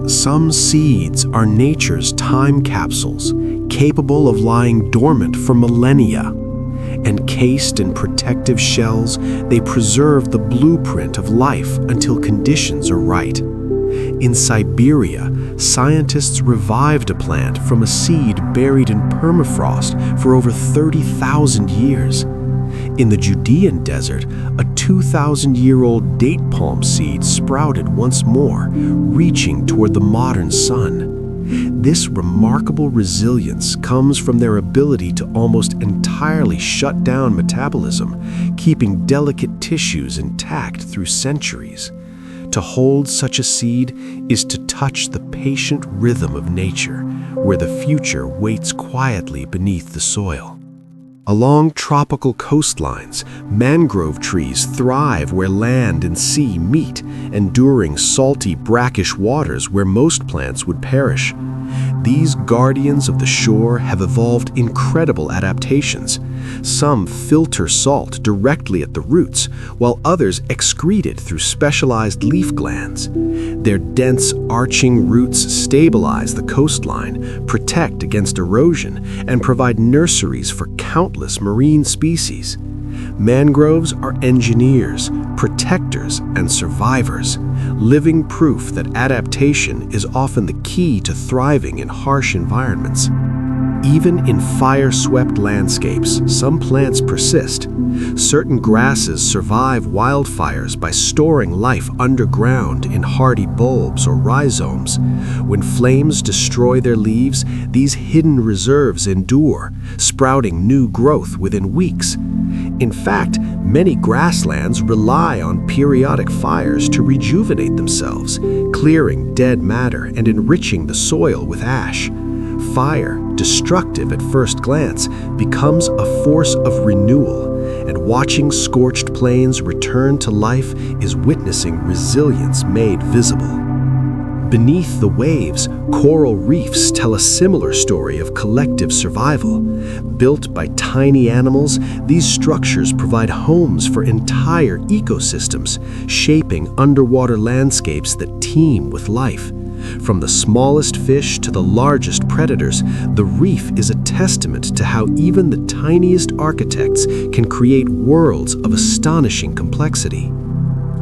Some seeds are nature's time capsules, capable of lying dormant for millennia. Encased in protective shells, they preserve the blueprint of life until conditions are right. In Siberia, scientists revived a plant from a seed buried in permafrost for over 30,000 years. In the Judean desert, a 2,000-year-old date palm seed sprouted once more, reaching toward the modern sun. This remarkable resilience comes from their ability to almost entirely shut down metabolism, keeping delicate tissues intact through centuries. To hold such a seed is to touch the patient rhythm of nature, where the future waits quietly beneath the soil. Along tropical coastlines, mangrove trees thrive where land and sea meet, enduring salty, brackish waters where most plants would perish. These guardians of the shore have evolved incredible adaptations. Some filter salt directly at the roots, while others excrete it through specialized leaf glands. Their dense, arching roots stabilize the coastline, protect against erosion, and provide nurseries for countless marine species. Mangroves are engineers, protectors, and survivors, living proof that adaptation is often the key to thriving in harsh environments. Even in fire-swept landscapes, some plants persist. Certain grasses survive wildfires by storing life underground in hardy bulbs or rhizomes. When flames destroy their leaves, these hidden reserves endure, sprouting new growth within weeks. In fact, many grasslands rely on periodic fires to rejuvenate themselves, clearing dead matter and enriching the soil with ash. Fire, destructive at first glance, becomes a force of renewal, and watching scorched plains return to life is witnessing resilience made visible. Beneath the waves, coral reefs tell a similar story of collective survival. Built by tiny animals, these structures provide homes for entire ecosystems, shaping underwater landscapes that teem with life. From the smallest fish to the largest predators, the reef is a testament to how even the tiniest architects can create worlds of astonishing complexity.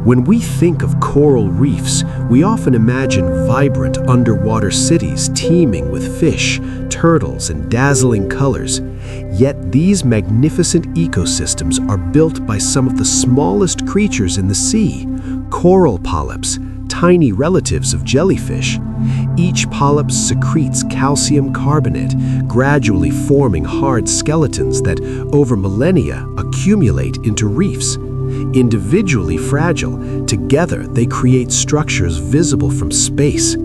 When we think of coral reefs, we often imagine vibrant underwater cities teeming with fish, turtles, and dazzling colors. Yet these magnificent ecosystems are built by some of the smallest creatures in the sea, coral polyps, tiny relatives of jellyfish. Each polyp secretes calcium carbonate, gradually forming hard skeletons that, over millennia, accumulate into reefs. Individually fragile, together they create structures visible from space.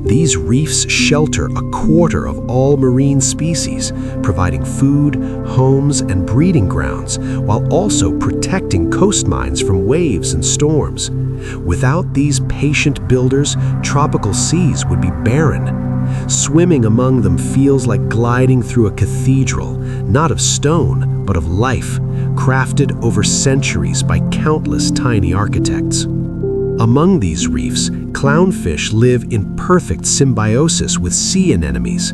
These reefs shelter a quarter of all marine species, providing food, homes, and breeding grounds, while also protecting coastlines from waves and storms. Without these patient builders, tropical seas would be barren. Swimming among them feels like gliding through a cathedral, not of stone, but of life, crafted over centuries by countless tiny architects. Among these reefs, clownfish live in perfect symbiosis with sea anemones.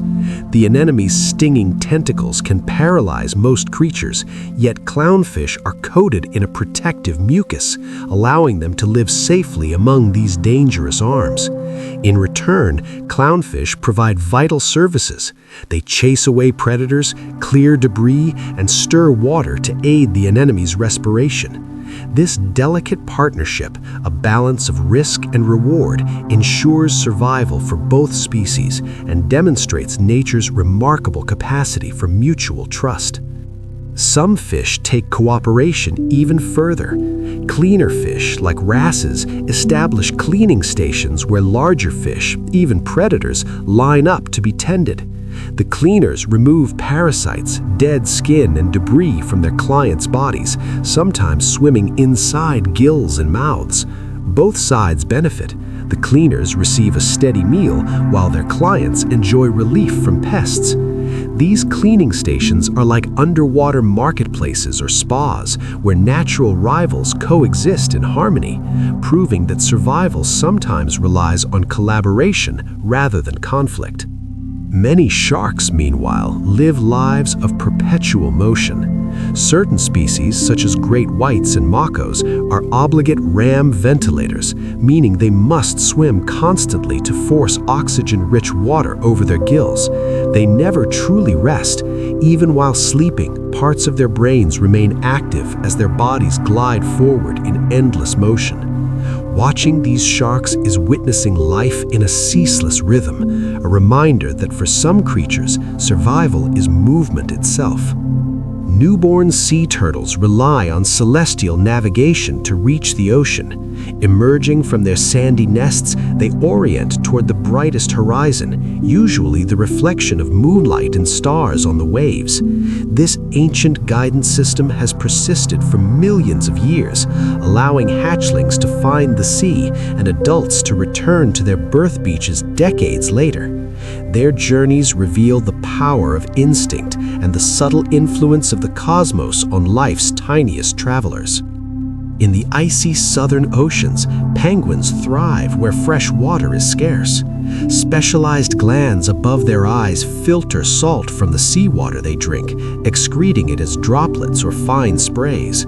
The anemone's stinging tentacles can paralyze most creatures, yet clownfish are coated in a protective mucus, allowing them to live safely among these dangerous arms. In return, clownfish provide vital services. They chase away predators, clear debris, and stir water to aid the anemone's respiration. This delicate partnership, a balance of risk and reward, ensures survival for both species and demonstrates nature's remarkable capacity for mutual trust. Some fish take cooperation even further. Cleaner fish, like wrasses, establish cleaning stations where larger fish, even predators, line up to be tended. The cleaners remove parasites, dead skin, and debris from their clients' bodies, sometimes swimming inside gills and mouths. Both sides benefit. The cleaners receive a steady meal, while their clients enjoy relief from pests. These cleaning stations are like underwater marketplaces or spas, where natural rivals coexist in harmony, proving that survival sometimes relies on collaboration rather than conflict. Many sharks, meanwhile, live lives of perpetual motion. Certain species, such as great whites and makos, are obligate ram ventilators, meaning they must swim constantly to force oxygen-rich water over their gills. They never truly rest. Even while sleeping, parts of their brains remain active as their bodies glide forward in endless motion. Watching these sharks is witnessing life in a ceaseless rhythm, a reminder that for some creatures, survival is movement itself. Newborn sea turtles rely on celestial navigation to reach the ocean. Emerging from their sandy nests, they orient toward the brightest horizon, usually the reflection of moonlight and stars on the waves. This ancient guidance system has persisted for millions of years, allowing hatchlings to find the sea and adults to return to their birth beaches decades later. Their journeys reveal the power of instinct and the subtle influence of the cosmos on life's tiniest travelers. In the icy southern oceans, penguins thrive where fresh water is scarce. Specialized glands above their eyes filter salt from the seawater they drink, excreting it as droplets or fine sprays.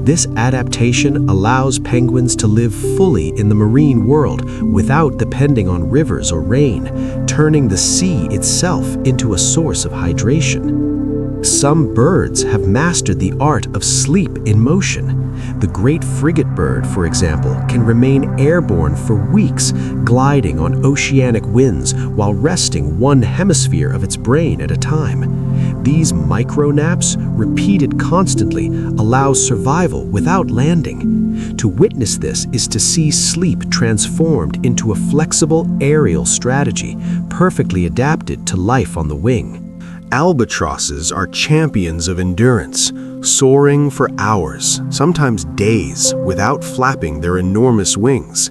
This adaptation allows penguins to live fully in the marine world without depending on rivers or rain, turning the sea itself into a source of hydration. Some birds have mastered the art of sleep in motion. The great frigate bird, for example, can remain airborne for weeks, gliding on oceanic winds while resting one hemisphere of its brain at a time. These micro-naps, repeated constantly, allow survival without landing. To witness this is to see sleep transformed into a flexible aerial strategy, perfectly adapted to life on the wing. Albatrosses are champions of endurance, soaring for hours, sometimes days, without flapping their enormous wings.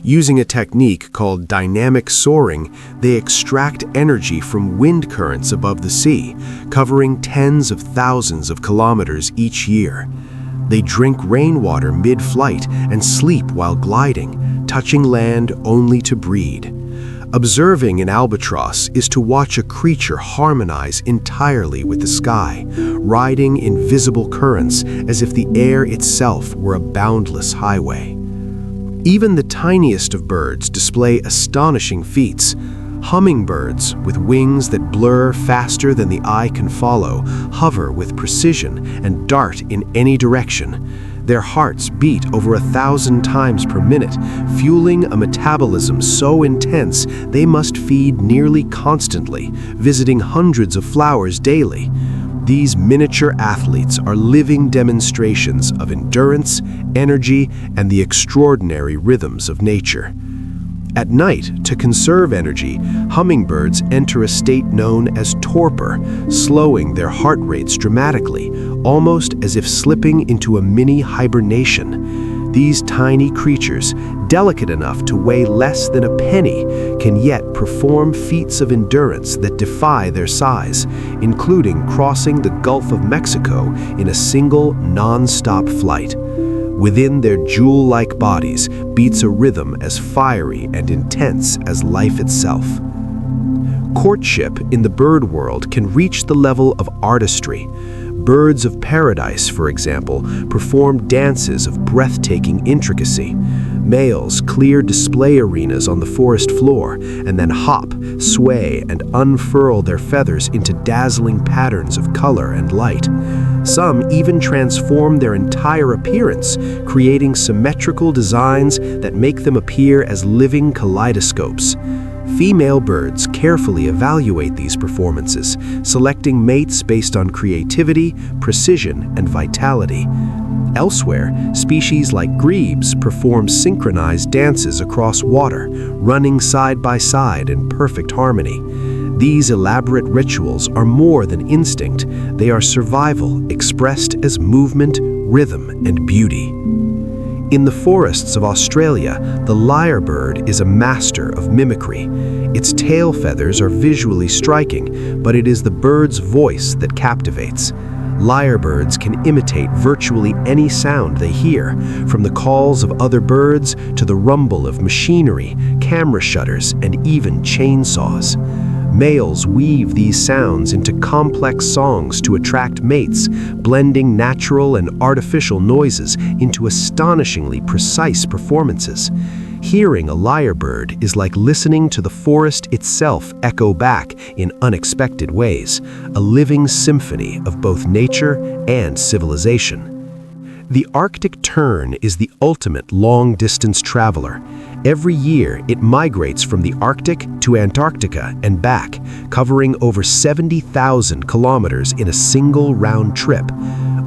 Using a technique called dynamic soaring, they extract energy from wind currents above the sea, covering tens of thousands of kilometers each year. They drink rainwater mid-flight and sleep while gliding, touching land only to breed. Observing an albatross is to watch a creature harmonize entirely with the sky, riding invisible currents as if the air itself were a boundless highway. Even the tiniest of birds display astonishing feats. Hummingbirds, with wings that blur faster than the eye can follow, hover with precision and dart in any direction. Their hearts beat over 1,000 times per minute, fueling a metabolism so intense they must feed nearly constantly, visiting hundreds of flowers daily. These miniature athletes are living demonstrations of endurance, energy, and the extraordinary rhythms of nature. At night, to conserve energy, hummingbirds enter a state known as torpor, slowing their heart rates dramatically, almost as if slipping into a mini hibernation. These tiny creatures, delicate enough to weigh less than a penny, can yet perform feats of endurance that defy their size, including crossing the Gulf of Mexico in a single, non-stop flight. Within their jewel-like bodies beats a rhythm as fiery and intense as life itself. Courtship in the bird world can reach the level of artistry. Birds of paradise, for example, perform dances of breathtaking intricacy. Males clear display arenas on the forest floor and then hop, sway, and unfurl their feathers into dazzling patterns of color and light. Some even transform their entire appearance, creating symmetrical designs that make them appear as living kaleidoscopes. Female birds carefully evaluate these performances, selecting mates based on creativity, precision, and vitality. Elsewhere, species like grebes perform synchronized dances across water, running side by side in perfect harmony. These elaborate rituals are more than instinct, they are survival expressed as movement, rhythm, and beauty. In the forests of Australia, the lyrebird is a master of mimicry. Its tail feathers are visually striking, but it is the bird's voice that captivates. Lyrebirds can imitate virtually any sound they hear, from the calls of other birds to the rumble of machinery, camera shutters, and even chainsaws. Males weave these sounds into complex songs to attract mates, blending natural and artificial noises into astonishingly precise performances. Hearing a lyrebird is like listening to the forest itself echo back in unexpected ways, a living symphony of both nature and civilization. The Arctic tern is the ultimate long-distance traveler. Every year, it migrates from the Arctic to Antarctica and back, covering over 70,000 kilometers in a single round trip.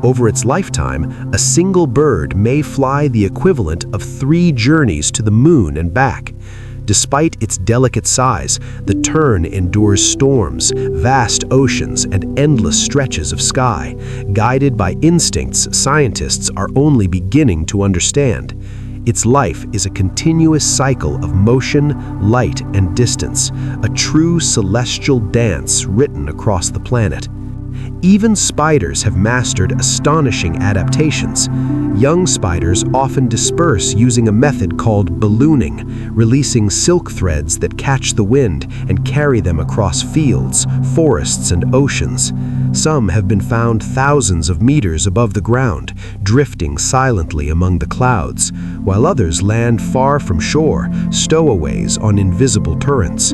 Over its lifetime, a single bird may fly the equivalent of 3 journeys to the moon and back. Despite its delicate size, the tern endures storms, vast oceans, and endless stretches of sky, guided by instincts scientists are only beginning to understand. Its life is a continuous cycle of motion, light, and distance, a true celestial dance written across the planet. Even spiders have mastered astonishing adaptations. Young spiders often disperse using a method called ballooning, releasing silk threads that catch the wind and carry them across fields, forests, and oceans. Some have been found thousands of meters above the ground, drifting silently among the clouds, while others land far from shore, stowaways on invisible torrents.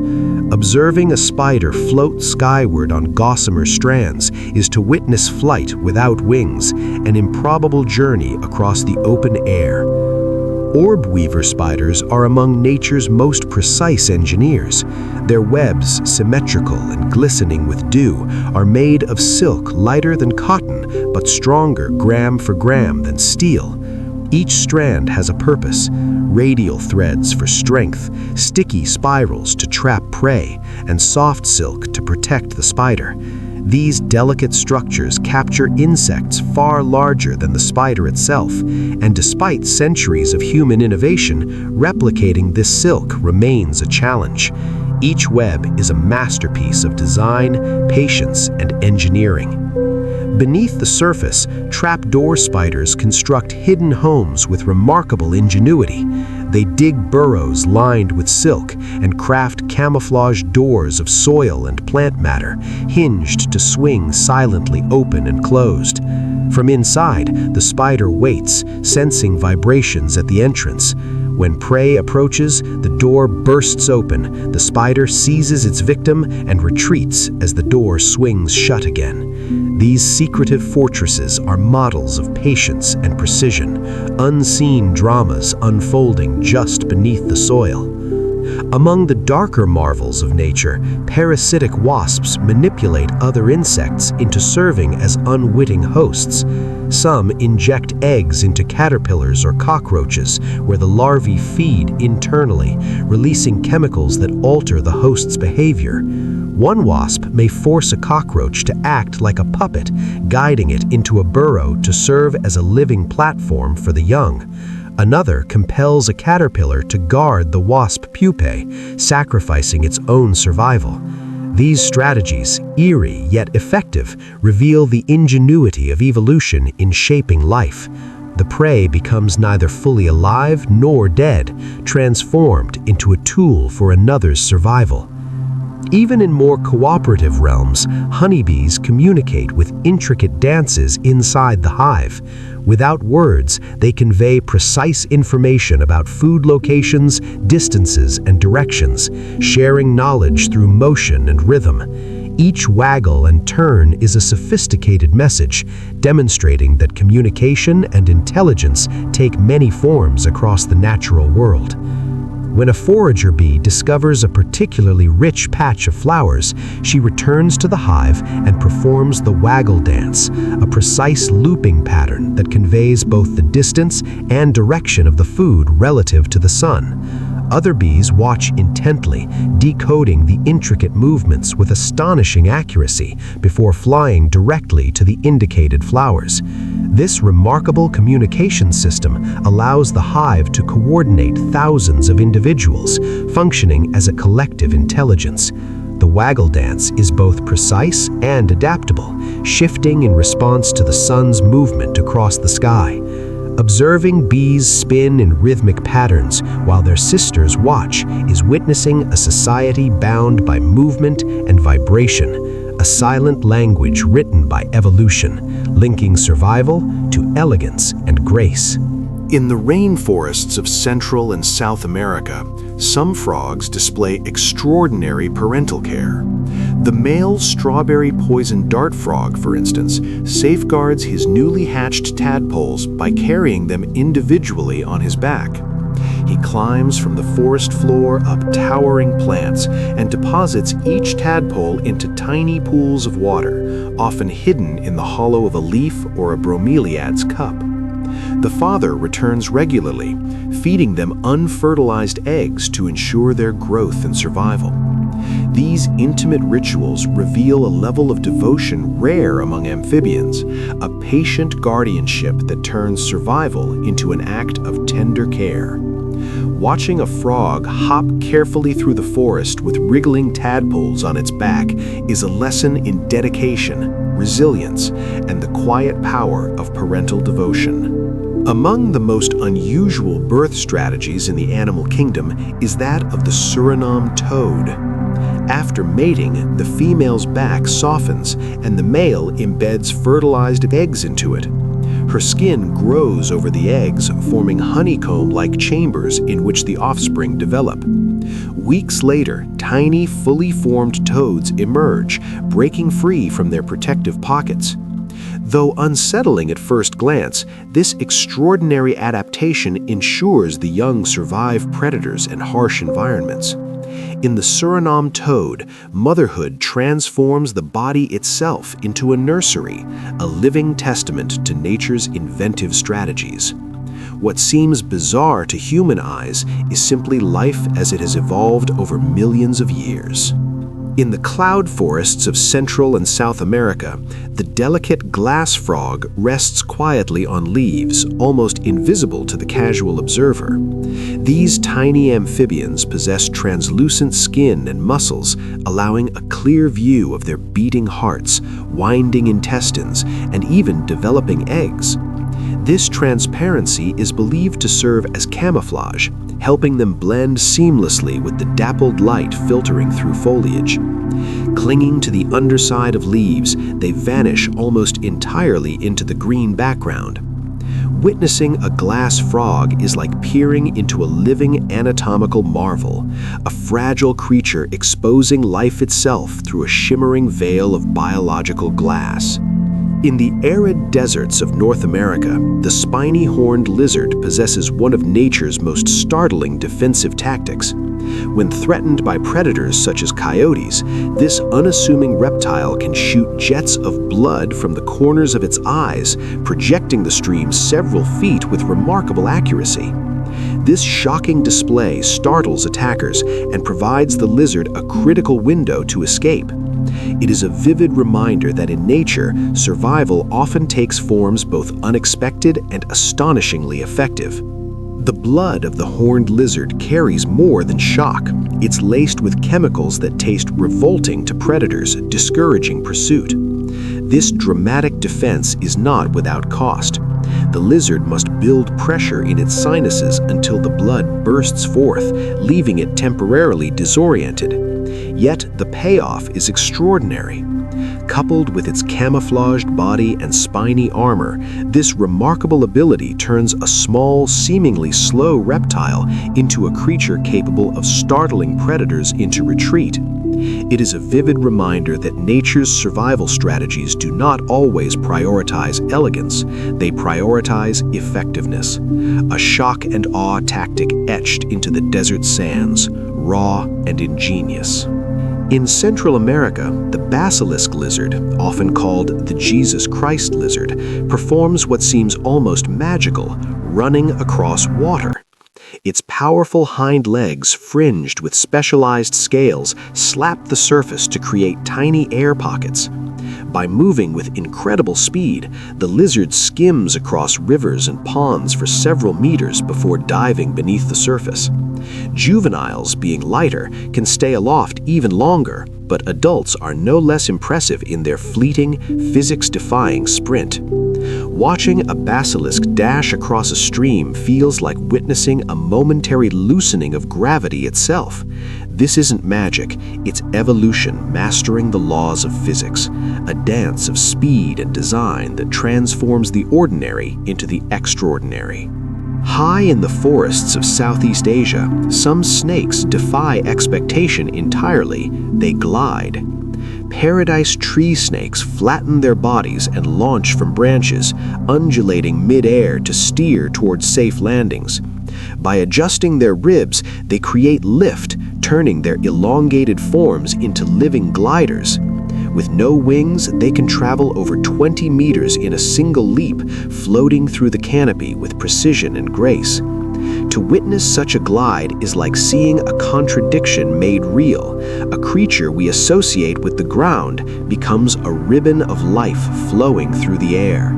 Observing a spider float skyward on gossamer strands is to witness flight without wings, an improbable journey across the open air. Orb weaver spiders are among nature's most precise engineers. Their webs, symmetrical and glistening with dew, are made of silk lighter than cotton, but stronger gram for gram than steel. Each strand has a purpose: radial threads for strength, sticky spirals to trap prey, and soft silk to protect the spider. These delicate structures capture insects far larger than the spider itself, and despite centuries of human innovation, replicating this silk remains a challenge. Each web is a masterpiece of design, patience, and engineering. Beneath the surface, trapdoor spiders construct hidden homes with remarkable ingenuity. They dig burrows lined with silk and craft camouflage doors of soil and plant matter, hinged to swing silently open and closed. From inside, the spider waits, sensing vibrations at the entrance. When prey approaches, the door bursts open, the spider seizes its victim and retreats as the door swings shut again. These secretive fortresses are models of patience and precision, unseen dramas unfolding just beneath the soil. Among the darker marvels of nature, parasitic wasps manipulate other insects into serving as unwitting hosts. Some inject eggs into caterpillars or cockroaches, where the larvae feed internally, releasing chemicals that alter the host's behavior. One wasp may force a cockroach to act like a puppet, guiding it into a burrow to serve as a living platform for the young. Another compels a caterpillar to guard the wasp pupae, sacrificing its own survival. These strategies, eerie yet effective, reveal the ingenuity of evolution in shaping life. The prey becomes neither fully alive nor dead, transformed into a tool for another's survival. Even in more cooperative realms, honeybees communicate with intricate dances inside the hive. Without words, they convey precise information about food locations, distances, and directions, sharing knowledge through motion and rhythm. Each waggle and turn is a sophisticated message, demonstrating that communication and intelligence take many forms across the natural world. When a forager bee discovers a particularly rich patch of flowers, she returns to the hive and performs the waggle dance, a precise looping pattern that conveys both the distance and direction of the food relative to the sun. Other bees watch intently, decoding the intricate movements with astonishing accuracy before flying directly to the indicated flowers. This remarkable communication system allows the hive to coordinate thousands of individuals, functioning as a collective intelligence. The waggle dance is both precise and adaptable, shifting in response to the sun's movement across the sky. Observing bees spin in rhythmic patterns while their sisters watch is witnessing a society bound by movement and vibration, a silent language written by evolution, linking survival to elegance and grace. In the rainforests of Central and South America, some frogs display extraordinary parental care. The male strawberry poison dart frog, for instance, safeguards his newly hatched tadpoles by carrying them individually on his back. He climbs from the forest floor up towering plants and deposits each tadpole into tiny pools of water, often hidden in the hollow of a leaf or a bromeliad's cup. The father returns regularly, feeding them unfertilized eggs to ensure their growth and survival. These intimate rituals reveal a level of devotion rare among amphibians, a patient guardianship that turns survival into an act of tender care. Watching a frog hop carefully through the forest with wriggling tadpoles on its back is a lesson in dedication, resilience, and the quiet power of parental devotion. Among the most unusual birth strategies in the animal kingdom is that of the Suriname toad. After mating, the female's back softens and the male embeds fertilized eggs into it. Her skin grows over the eggs, forming honeycomb-like chambers in which the offspring develop. Weeks later, tiny, fully formed toads emerge, breaking free from their protective pockets. Though unsettling at first glance, this extraordinary adaptation ensures the young survive predators and harsh environments. In the Suriname toad, motherhood transforms the body itself into a nursery, a living testament to nature's inventive strategies. What seems bizarre to human eyes is simply life as it has evolved over millions of years. In the cloud forests of Central and South America, the delicate glass frog rests quietly on leaves, almost invisible to the casual observer. These tiny amphibians possess translucent skin and muscles, allowing a clear view of their beating hearts, winding intestines, and even developing eggs. This transparency is believed to serve as camouflage, helping them blend seamlessly with the dappled light filtering through foliage. Clinging to the underside of leaves, they vanish almost entirely into the green background. Witnessing a glass frog is like peering into a living anatomical marvel, a fragile creature exposing life itself through a shimmering veil of biological glass. In the arid deserts of North America, the spiny-horned lizard possesses one of nature's most startling defensive tactics. When threatened by predators such as coyotes, this unassuming reptile can shoot jets of blood from the corners of its eyes, projecting the stream several feet with remarkable accuracy. This shocking display startles attackers and provides the lizard a critical window to escape. It is a vivid reminder that in nature, survival often takes forms both unexpected and astonishingly effective. The blood of the horned lizard carries more than shock. It's laced with chemicals that taste revolting to predators, discouraging pursuit. This dramatic defense is not without cost. The lizard must build pressure in its sinuses until the blood bursts forth, leaving it temporarily disoriented. Yet the payoff is extraordinary. Coupled with its camouflaged body and spiny armor, this remarkable ability turns a small, seemingly slow reptile into a creature capable of startling predators into retreat. It is a vivid reminder that nature's survival strategies do not always prioritize elegance, they prioritize effectiveness. A shock and awe tactic etched into the desert sands, raw and ingenious. In Central America, the basilisk lizard, often called the Jesus Christ lizard, performs what seems almost magical, running across water. Its powerful hind legs, fringed with specialized scales, slap the surface to create tiny air pockets. By moving with incredible speed, the lizard skims across rivers and ponds for several meters before diving beneath the surface. Juveniles, being lighter, can stay aloft even longer, but adults are no less impressive in their fleeting, physics-defying sprint. Watching a basilisk dash across a stream feels like witnessing a momentary loosening of gravity itself. This isn't magic, it's evolution mastering the laws of physics, a dance of speed and design that transforms the ordinary into the extraordinary. High in the forests of Southeast Asia, some snakes defy expectation entirely. They glide. Paradise tree snakes flatten their bodies and launch from branches, undulating mid-air to steer towards safe landings. By adjusting their ribs, they create lift, turning their elongated forms into living gliders. With no wings, they can travel over 20 meters in a single leap, floating through the canopy with precision and grace. To witness such a glide is like seeing a contradiction made real. A creature we associate with the ground becomes a ribbon of life flowing through the air.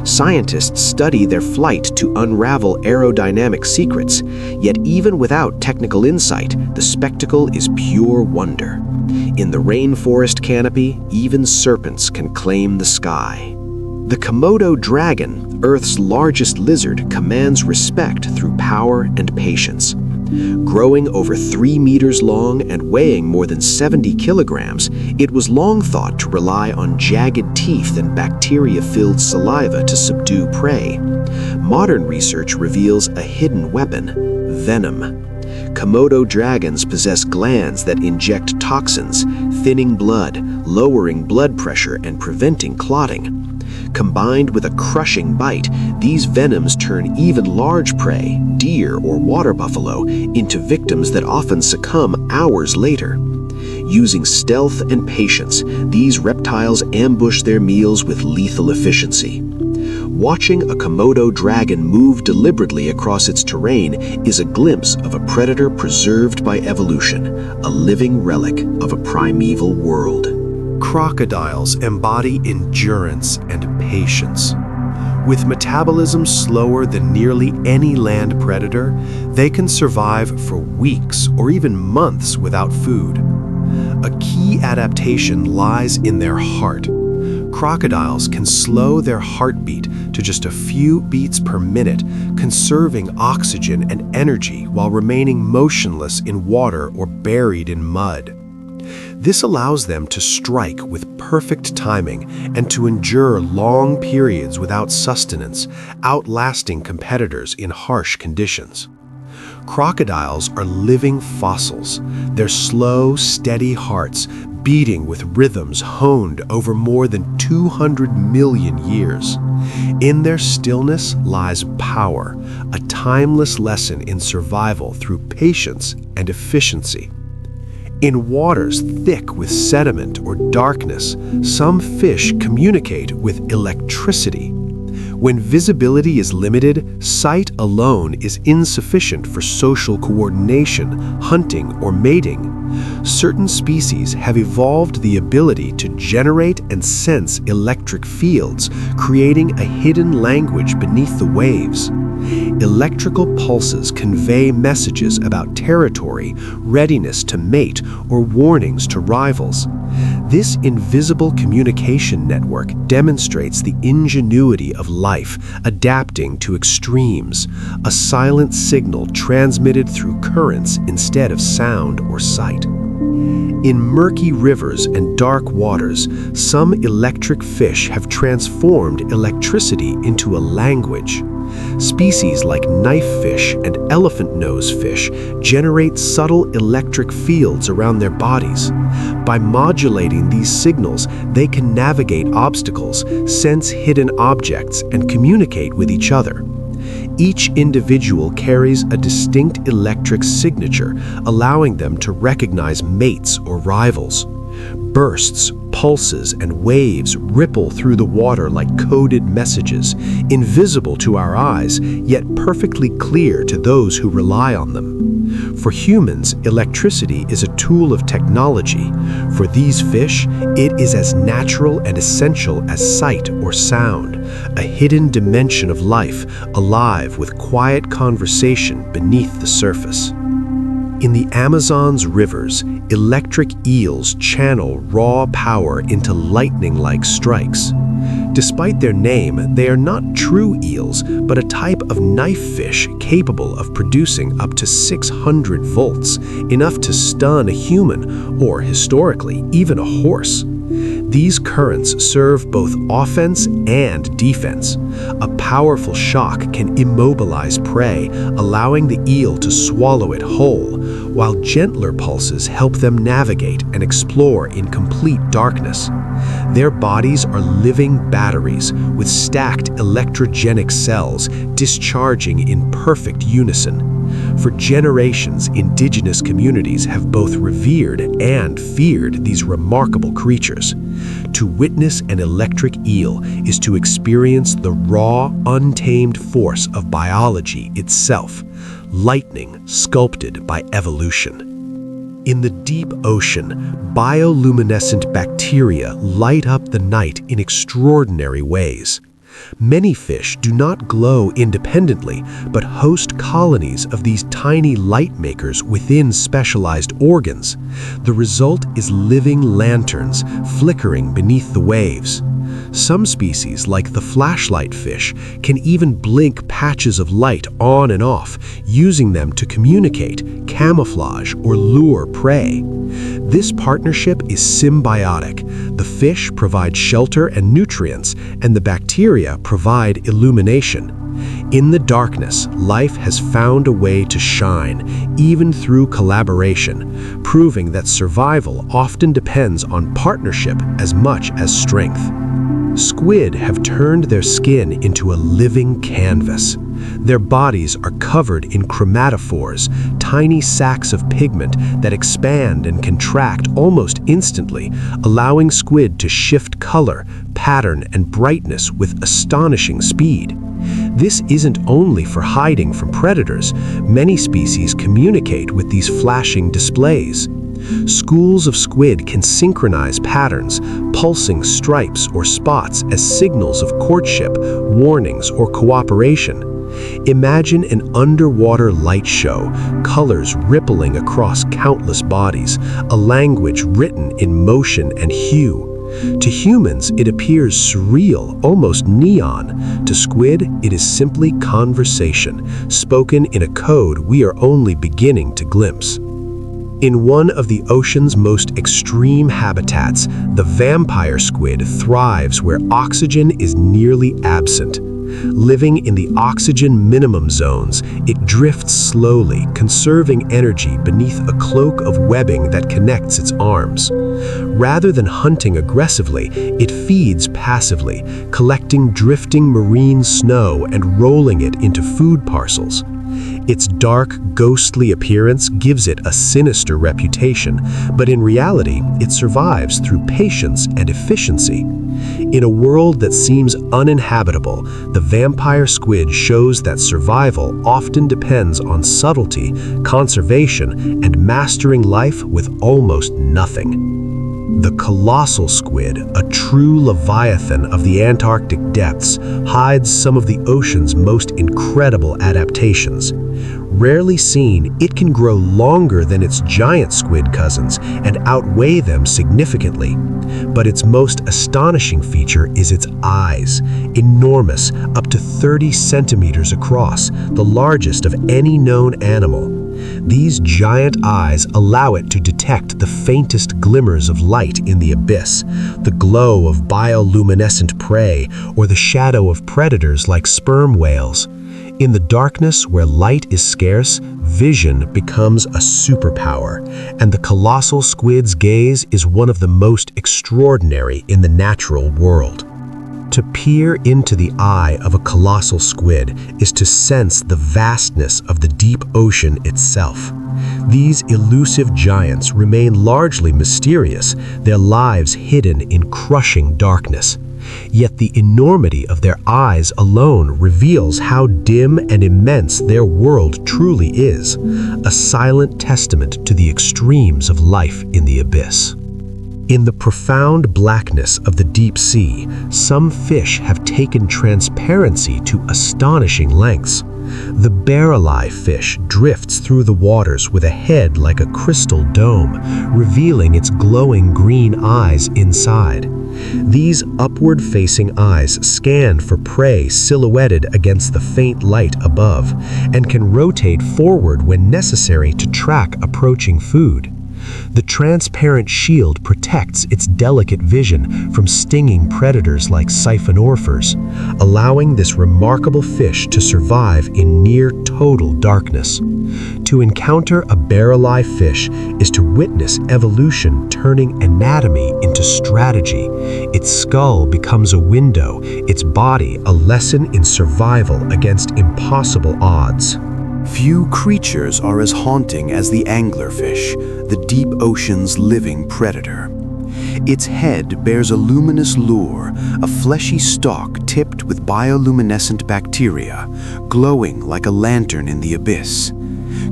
Scientists study their flight to unravel aerodynamic secrets, yet even without technical insight, the spectacle is pure wonder. In the rainforest canopy, even serpents can claim the sky. The Komodo dragon, Earth's largest lizard, commands respect through power and patience. Growing over 3 meters long and weighing more than 70 kilograms, it was long thought to rely on jagged teeth and bacteria-filled saliva to subdue prey. Modern research reveals a hidden weapon: venom. Komodo dragons possess glands that inject toxins, thinning blood, lowering blood pressure, and preventing clotting. Combined with a crushing bite, these venoms turn even large prey, deer or water buffalo, into victims that often succumb hours later. Using stealth and patience, these reptiles ambush their meals with lethal efficiency. Watching a Komodo dragon move deliberately across its terrain is a glimpse of a predator preserved by evolution, a living relic of a primeval world. Crocodiles embody endurance and patience. With metabolism slower than nearly any land predator, they can survive for weeks or even months without food. A key adaptation lies in their heart. Crocodiles can slow their heartbeat to just a few beats per minute, conserving oxygen and energy while remaining motionless in water or buried in mud. This allows them to strike with perfect timing and to endure long periods without sustenance, outlasting competitors in harsh conditions. Crocodiles are living fossils, their slow, steady hearts beating with rhythms honed over more than 200 million years. In their stillness lies power, a timeless lesson in survival through patience and efficiency. In waters thick with sediment or darkness, some fish communicate with electricity. When visibility is limited, sight alone is insufficient for social coordination, hunting, or mating. Certain species have evolved the ability to generate and sense electric fields, creating a hidden language beneath the waves. Electrical pulses convey messages about territory, readiness to mate, or warnings to rivals. This invisible communication network demonstrates the ingenuity of life adapting to extremes, a silent signal transmitted through currents instead of sound or sight. In murky rivers and dark waters, some electric fish have transformed electricity into a language. Species like knifefish and elephant nose fish generate subtle electric fields around their bodies. By modulating these signals, they can navigate obstacles, sense hidden objects, and communicate with each other. Each individual carries a distinct electric signature, allowing them to recognize mates or rivals. Bursts, pulses, and waves ripple through the water like coded messages, invisible to our eyes, yet perfectly clear to those who rely on them. For humans, electricity is a tool of technology. For these fish, it is as natural and essential as sight or sound, a hidden dimension of life, alive with quiet conversation beneath the surface. In the Amazon's rivers, electric eels channel raw power into lightning-like strikes. Despite their name, they are not true eels, but a type of knife fish capable of producing up to 600 volts, enough to stun a human, or historically, even a horse. These currents serve both offense and defense. A powerful shock can immobilize prey, allowing the eel to swallow it whole, while gentler pulses help them navigate and explore in complete darkness. Their bodies are living batteries with stacked electrogenic cells discharging in perfect unison. For generations, indigenous communities have both revered and feared these remarkable creatures. To witness an electric eel is to experience the raw, untamed force of biology itself, lightning sculpted by evolution. In the deep ocean, bioluminescent bacteria light up the night in extraordinary ways. Many fish do not glow independently, but host colonies of these tiny light makers within specialized organs. The result is living lanterns flickering beneath the waves. Some species, like the flashlight fish, can even blink patches of light on and off, using them to communicate, camouflage, or lure prey. This partnership is symbiotic. The fish provide shelter and nutrients, and the bacteria provide illumination. In the darkness, life has found a way to shine, even through collaboration, proving that survival often depends on partnership as much as strength. Squid have turned their skin into a living canvas. Their bodies are covered in chromatophores, tiny sacs of pigment that expand and contract almost instantly, allowing squid to shift color, pattern, and brightness with astonishing speed. This isn't only for hiding from predators. Many species communicate with these flashing displays. Schools of squid can synchronize patterns, pulsing stripes or spots as signals of courtship, warnings, or cooperation. Imagine an underwater light show, colors rippling across countless bodies, a language written in motion and hue. To humans, it appears surreal, almost neon. To squid, it is simply conversation, spoken in a code we are only beginning to glimpse. In one of the ocean's most extreme habitats, the vampire squid thrives where oxygen is nearly absent. Living in the oxygen minimum zones, it drifts slowly, conserving energy beneath a cloak of webbing that connects its arms. Rather than hunting aggressively, it feeds passively, collecting drifting marine snow and rolling it into food parcels. Its dark, ghostly appearance gives it a sinister reputation, but in reality, it survives through patience and efficiency. In a world that seems uninhabitable, the vampire squid shows that survival often depends on subtlety, conservation, and mastering life with almost nothing. The colossal squid, a true leviathan of the Antarctic depths, hides some of the ocean's most incredible adaptations. Rarely seen, it can grow longer than its giant squid cousins and outweigh them significantly. But its most astonishing feature is its eyes, enormous, up to 30 centimeters across, the largest of any known animal. These giant eyes allow it to detect the faintest glimmers of light in the abyss, the glow of bioluminescent prey, or the shadow of predators like sperm whales. In the darkness where light is scarce, vision becomes a superpower, and the colossal squid's gaze is one of the most extraordinary in the natural world. To peer into the eye of a colossal squid is to sense the vastness of the deep ocean itself. These elusive giants remain largely mysterious, their lives hidden in crushing darkness. Yet the enormity of their eyes alone reveals how dim and immense their world truly is, a silent testament to the extremes of life in the abyss. In the profound blackness of the deep sea, some fish have taken transparency to astonishing lengths. The barrel-eye fish drifts through the waters with a head like a crystal dome, revealing its glowing green eyes inside. These upward-facing eyes scan for prey silhouetted against the faint light above, and can rotate forward when necessary to track approaching food. The transparent shield protects its delicate vision from stinging predators like siphonophores, allowing this remarkable fish to survive in near total darkness. To encounter a barrel-eye fish is to witness evolution turning anatomy into strategy. Its skull becomes a window, its body a lesson in survival against impossible odds. Few creatures are as haunting as the anglerfish, the deep ocean's living predator. Its head bears a luminous lure, a fleshy stalk tipped with bioluminescent bacteria, glowing like a lantern in the abyss.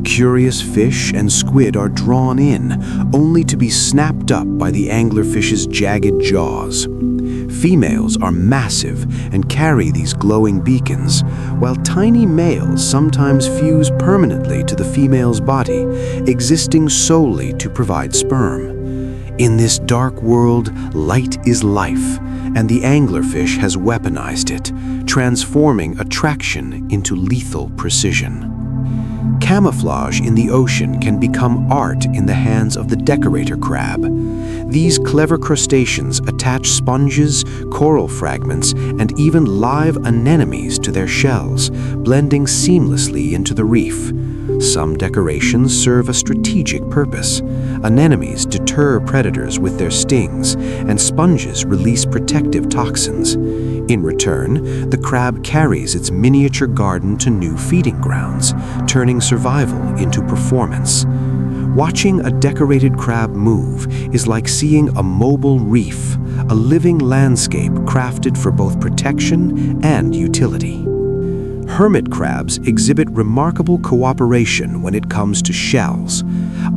Curious fish and squid are drawn in, only to be snapped up by the anglerfish's jagged jaws. Females are massive and carry these glowing beacons, while tiny males sometimes fuse permanently to the female's body, existing solely to provide sperm. In this dark world, light is life, and the anglerfish has weaponized it, transforming attraction into lethal precision. Camouflage in the ocean can become art in the hands of the decorator crab. These clever crustaceans attach sponges, coral fragments, and even live anemones to their shells, blending seamlessly into the reef. Some decorations serve a strategic purpose. Anemones deter predators with their stings, and sponges release protective toxins. In return, the crab carries its miniature garden to new feeding grounds, turning survival into performance. Watching a decorated crab move is like seeing a mobile reef, a living landscape crafted for both protection and utility. Hermit crabs exhibit remarkable cooperation when it comes to shells.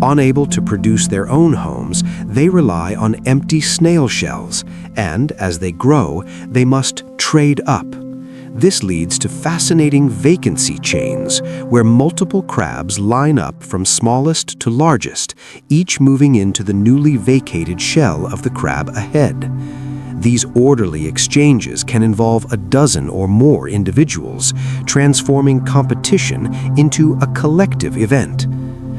Unable to produce their own homes, they rely on empty snail shells, and as they grow, they must trade up. This leads to fascinating vacancy chains, where multiple crabs line up from smallest to largest, each moving into the newly vacated shell of the crab ahead. These orderly exchanges can involve a dozen or more individuals, transforming competition into a collective event.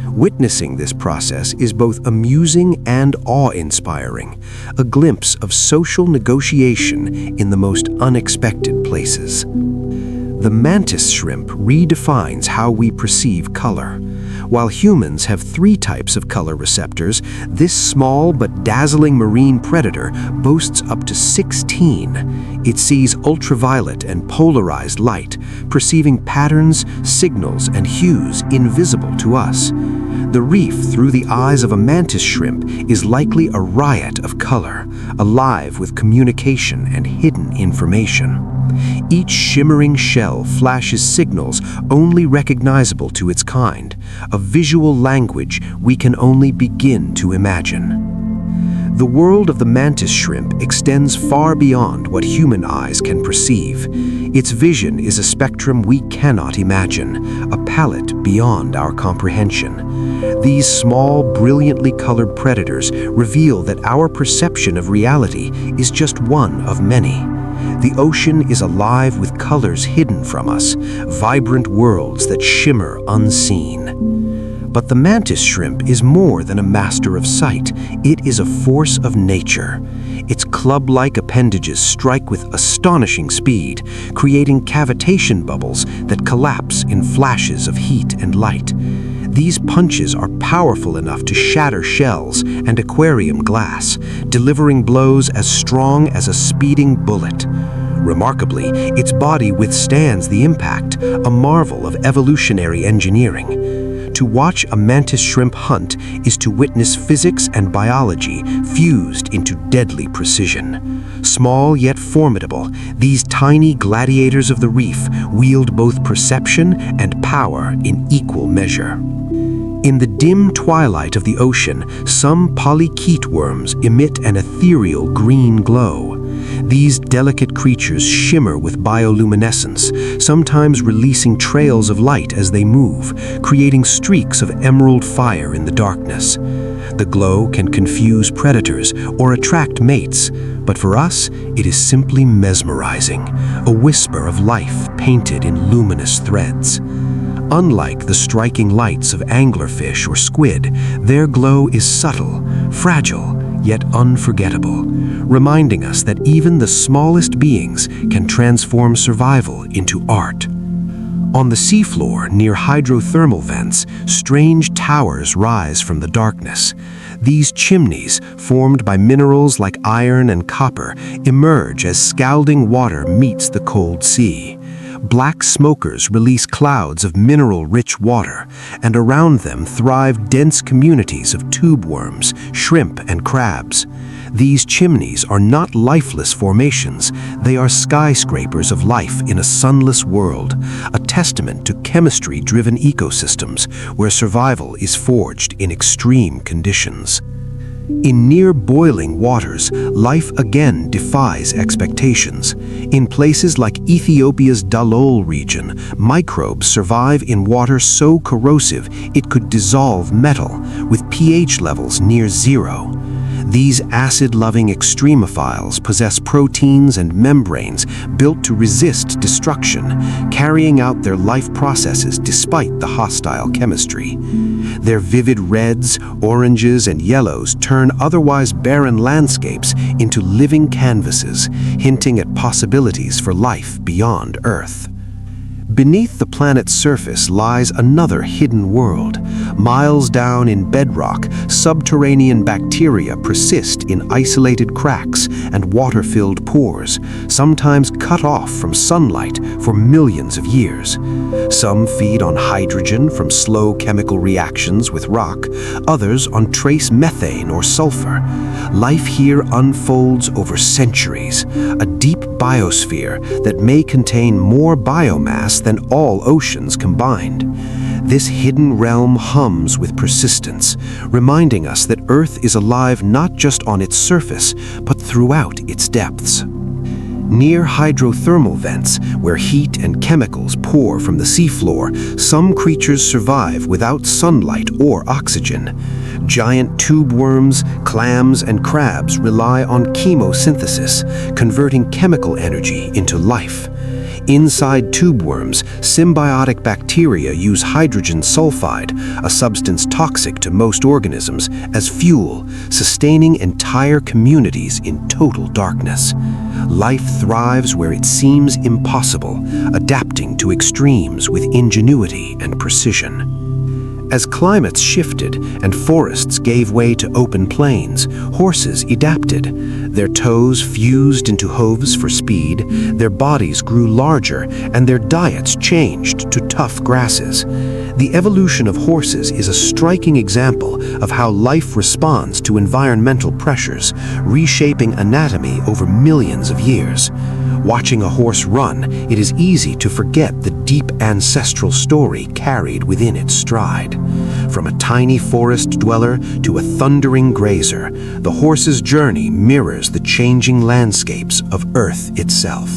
Witnessing this process is both amusing and awe-inspiring, a glimpse of social negotiation in the most unexpected places. The mantis shrimp redefines how we perceive color. While humans have 3 types of color receptors, this small but dazzling marine predator boasts up to 16. It sees ultraviolet and polarized light, perceiving patterns, signals, and hues invisible to us. The reef through the eyes of a mantis shrimp is likely a riot of color, alive with communication and hidden information. Each shimmering shell flashes signals only recognizable to its kind, a visual language we can only begin to imagine. The world of the mantis shrimp extends far beyond what human eyes can perceive. Its vision is a spectrum we cannot imagine, a palette beyond our comprehension. These small, brilliantly colored predators reveal that our perception of reality is just one of many. The ocean is alive with colors hidden from us, vibrant worlds that shimmer unseen. But the mantis shrimp is more than a master of sight. It is a force of nature. Its club-like appendages strike with astonishing speed, creating cavitation bubbles that collapse in flashes of heat and light. These punches are powerful enough to shatter shells and aquarium glass, delivering blows as strong as a speeding bullet. Remarkably, its body withstands the impact, a marvel of evolutionary engineering. To watch a mantis shrimp hunt is to witness physics and biology fused into deadly precision. Small yet formidable, these tiny gladiators of the reef wield both perception and power in equal measure. In the dim twilight of the ocean, some polychaete worms emit an ethereal green glow. These delicate creatures shimmer with bioluminescence, sometimes releasing trails of light as they move, creating streaks of emerald fire in the darkness. The glow can confuse predators or attract mates, but for us, it is simply mesmerizing, a whisper of life painted in luminous threads. Unlike the striking lights of anglerfish or squid, their glow is subtle, fragile, yet unforgettable, reminding us that even the smallest beings can transform survival into art. On the seafloor near hydrothermal vents, strange towers rise from the darkness. These chimneys, formed by minerals like iron and copper, emerge as scalding water meets the cold sea. Black smokers release clouds of mineral-rich water, and around them thrive dense communities of tube worms, shrimp, and crabs. These chimneys are not lifeless formations, they are skyscrapers of life in a sunless world, a testament to chemistry-driven ecosystems where survival is forged in extreme conditions. In near-boiling waters, life again defies expectations. In places like Ethiopia's Dalol region, microbes survive in water so corrosive it could dissolve metal, with pH levels near zero. These acid-loving extremophiles possess proteins and membranes built to resist destruction, carrying out their life processes despite the hostile chemistry. Their vivid reds, oranges, and yellows turn otherwise barren landscapes into living canvases, hinting at possibilities for life beyond Earth. Beneath the planet's surface lies another hidden world. Miles down in bedrock, subterranean bacteria persist in isolated cracks and water-filled pores, sometimes cut off from sunlight for millions of years. Some feed on hydrogen from slow chemical reactions with rock, others on trace methane or sulfur. Life here unfolds over centuries, a deep biosphere that may contain more biomass than all oceans combined. This hidden realm hums with persistence, reminding us that Earth is alive not just on its surface, but throughout its depths. Near hydrothermal vents, where heat and chemicals pour from the seafloor, some creatures survive without sunlight or oxygen. Giant tube worms, clams, and crabs rely on chemosynthesis, converting chemical energy into life. Inside tube worms, symbiotic bacteria use hydrogen sulfide, a substance toxic to most organisms, as fuel, sustaining entire communities in total darkness. Life thrives where it seems impossible, adapting to extremes with ingenuity and precision. As climates shifted and forests gave way to open plains, horses adapted. Their toes fused into hooves for speed, their bodies grew larger, and their diets changed to tough grasses. The evolution of horses is a striking example of how life responds to environmental pressures, reshaping anatomy over millions of years. Watching a horse run, it is easy to forget the deep ancestral story carried within its stride. From a tiny forest dweller to a thundering grazer, the horse's journey mirrors the changing landscapes of Earth itself.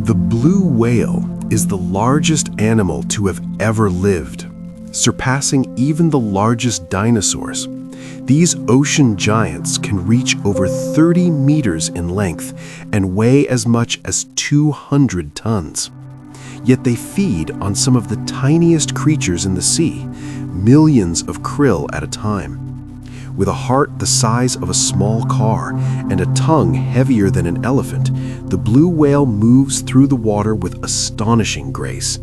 The blue whale is the largest animal to have ever lived, surpassing even the largest dinosaurs. These ocean giants can reach over 30 meters in length and weigh as much as 200 tons. Yet they feed on some of the tiniest creatures in the sea, millions of krill at a time. With a heart the size of a small car and a tongue heavier than an elephant, the blue whale moves through the water with astonishing grace.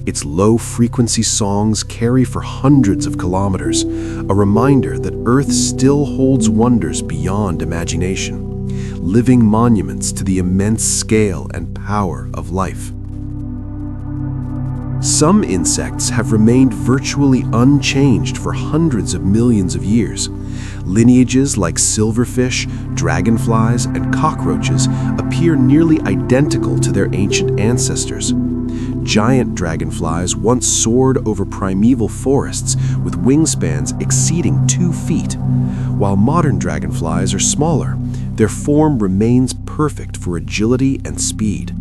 Its low-frequency songs carry for hundreds of kilometers, a reminder that Earth still holds wonders beyond imagination, living monuments to the immense scale and power of life. Some insects have remained virtually unchanged for hundreds of millions of years. Lineages like silverfish, dragonflies, and cockroaches appear nearly identical to their ancient ancestors. Giant dragonflies once soared over primeval forests with wingspans exceeding 2 feet. While modern dragonflies are smaller, their form remains perfect for agility and speed.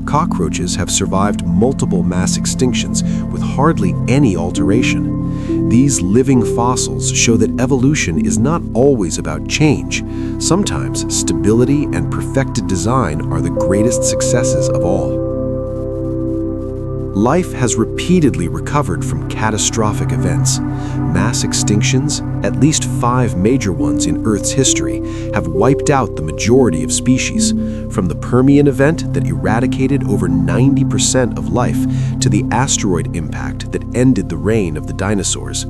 Cockroaches have survived multiple mass extinctions with hardly any alteration. These living fossils show that evolution is not always about change. Sometimes stability and perfected design are the greatest successes of all. Life has repeatedly recovered from catastrophic events. Mass extinctions, at least 5 major ones in Earth's history, have wiped out the majority of species, from the Permian event that eradicated over 90% of life to the asteroid impact that ended the reign of the dinosaurs.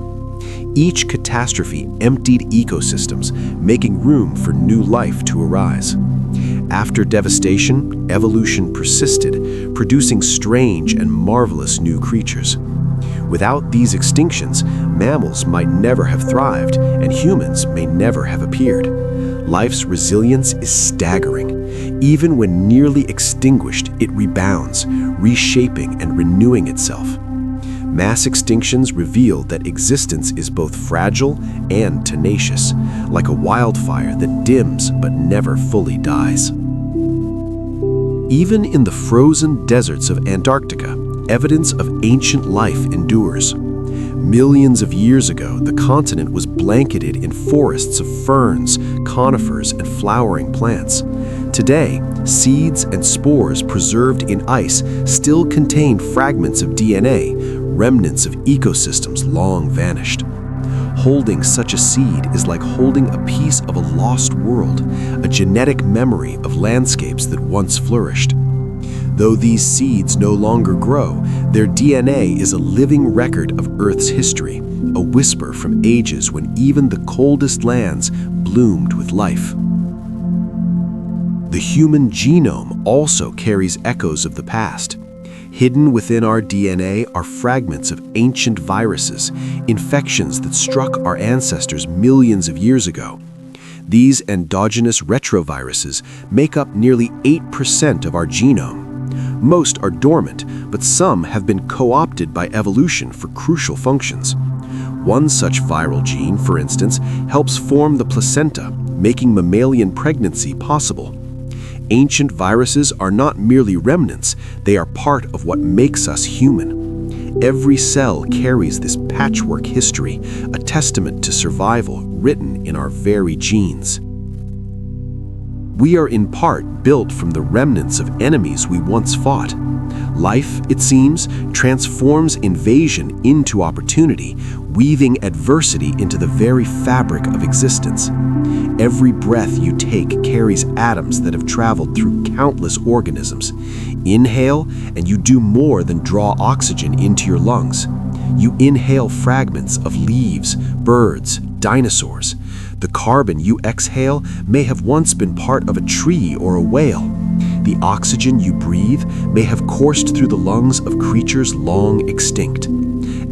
Each catastrophe emptied ecosystems, making room for new life to arise. After devastation, evolution persisted, producing strange and marvelous new creatures. Without these extinctions, mammals might never have thrived, and humans may never have appeared. Life's resilience is staggering. Even when nearly extinguished, it rebounds, reshaping and renewing itself. Mass extinctions reveal that existence is both fragile and tenacious, like a wildfire that dims but never fully dies. Even in the frozen deserts of Antarctica, evidence of ancient life endures. Millions of years ago, the continent was blanketed in forests of ferns, conifers, and flowering plants. Today, seeds and spores preserved in ice still contain fragments of DNA, remnants of ecosystems long vanished. Holding such a seed is like holding a piece of a lost world, a genetic memory of landscapes that once flourished. Though these seeds no longer grow, their DNA is a living record of Earth's history, a whisper from ages when even the coldest lands bloomed with life. The human genome also carries echoes of the past. Hidden within our DNA are fragments of ancient viruses, infections that struck our ancestors millions of years ago. These endogenous retroviruses make up nearly 8% of our genome. Most are dormant, but some have been co-opted by evolution for crucial functions. One such viral gene, for instance, helps form the placenta, making mammalian pregnancy possible. Ancient viruses are not merely remnants, they are part of what makes us human. Every cell carries this patchwork history, a testament to survival written in our very genes. We are in part built from the remnants of enemies we once fought. Life, it seems, transforms invasion into opportunity, weaving adversity into the very fabric of existence. Every breath you take carries atoms that have traveled through countless organisms. Inhale, and you do more than draw oxygen into your lungs. You inhale fragments of leaves, birds, dinosaurs. The carbon you exhale may have once been part of a tree or a whale. The oxygen you breathe may have coursed through the lungs of creatures long extinct.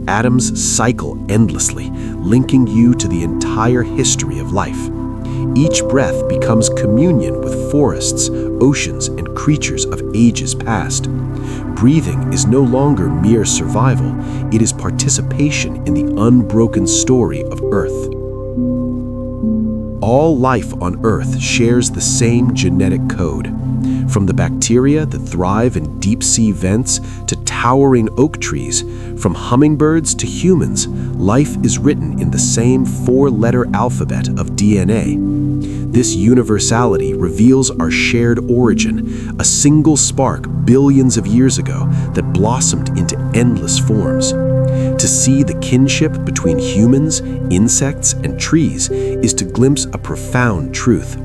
Atoms cycle endlessly, linking you to the entire history of life. Each breath becomes communion with forests, oceans, and creatures of ages past. Breathing is no longer mere survival, it is participation in the unbroken story of Earth. All life on Earth shares the same genetic code. From the bacteria that thrive in deep-sea vents to towering oak trees, from hummingbirds to humans, life is written in the same four-letter alphabet of DNA. This universality reveals our shared origin, a single spark billions of years ago that blossomed into endless forms. To see the kinship between humans, insects, and trees is to glimpse a profound truth.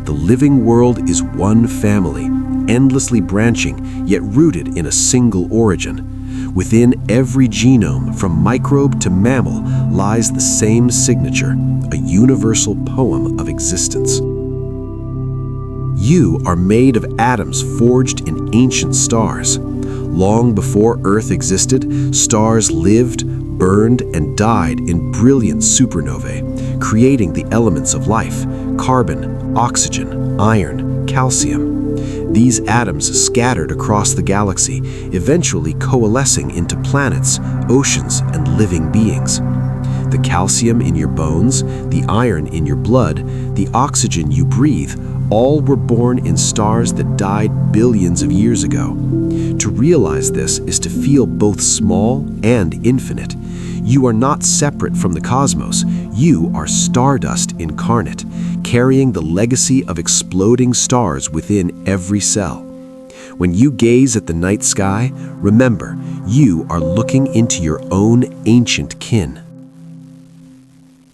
The living world is one family, endlessly branching yet rooted in a single origin. Within every genome, from microbe to mammal, lies the same signature, a universal poem of existence. You are made of atoms forged in ancient stars. Long before Earth existed, stars lived, burned, and died in brilliant supernovae, creating the elements of life: carbon, oxygen, iron, calcium. These atoms scattered across the galaxy, eventually coalescing into planets, oceans, and living beings. The calcium in your bones, the iron in your blood, the oxygen you breathe, all were born in stars that died billions of years ago. To realize this is to feel both small and infinite. You are not separate from the cosmos. You are stardust incarnate, carrying the legacy of exploding stars within every cell. When you gaze at the night sky, remember, you are looking into your own ancient kin.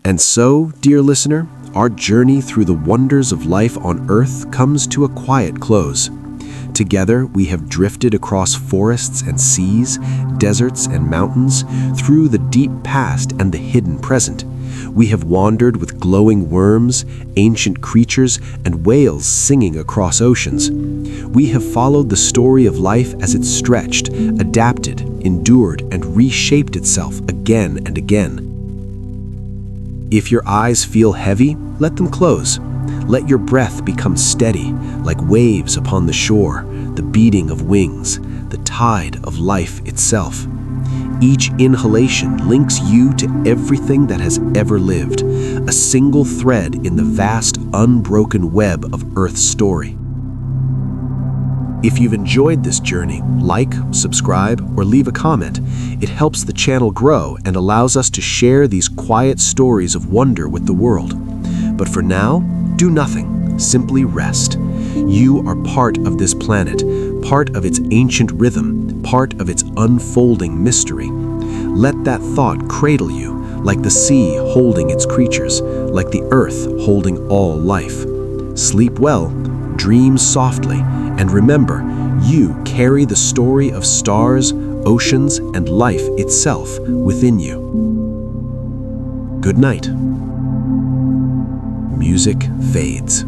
And so, dear listener, our journey through the wonders of life on Earth comes to a quiet close. Together, we have drifted across forests and seas, deserts and mountains, through the deep past and the hidden present. We have wandered with glowing worms, ancient creatures, and whales singing across oceans. We have followed the story of life as it stretched, adapted, endured, and reshaped itself again and again. If your eyes feel heavy, let them close. Let your breath become steady, like waves upon the shore, the beating of wings, the tide of life itself. Each inhalation links you to everything that has ever lived, a single thread in the vast, unbroken web of Earth's story. If you've enjoyed this journey, like, subscribe, or leave a comment. It helps the channel grow and allows us to share these quiet stories of wonder with the world. But for now, do nothing. Simply rest. You are part of this planet, part of its ancient rhythm, part of its unfolding mystery. Let that thought cradle you, like the sea holding its creatures, like the earth holding all life. Sleep well, dream softly, and remember, you carry the story of stars, oceans, and life itself within you. Good night. Music fades.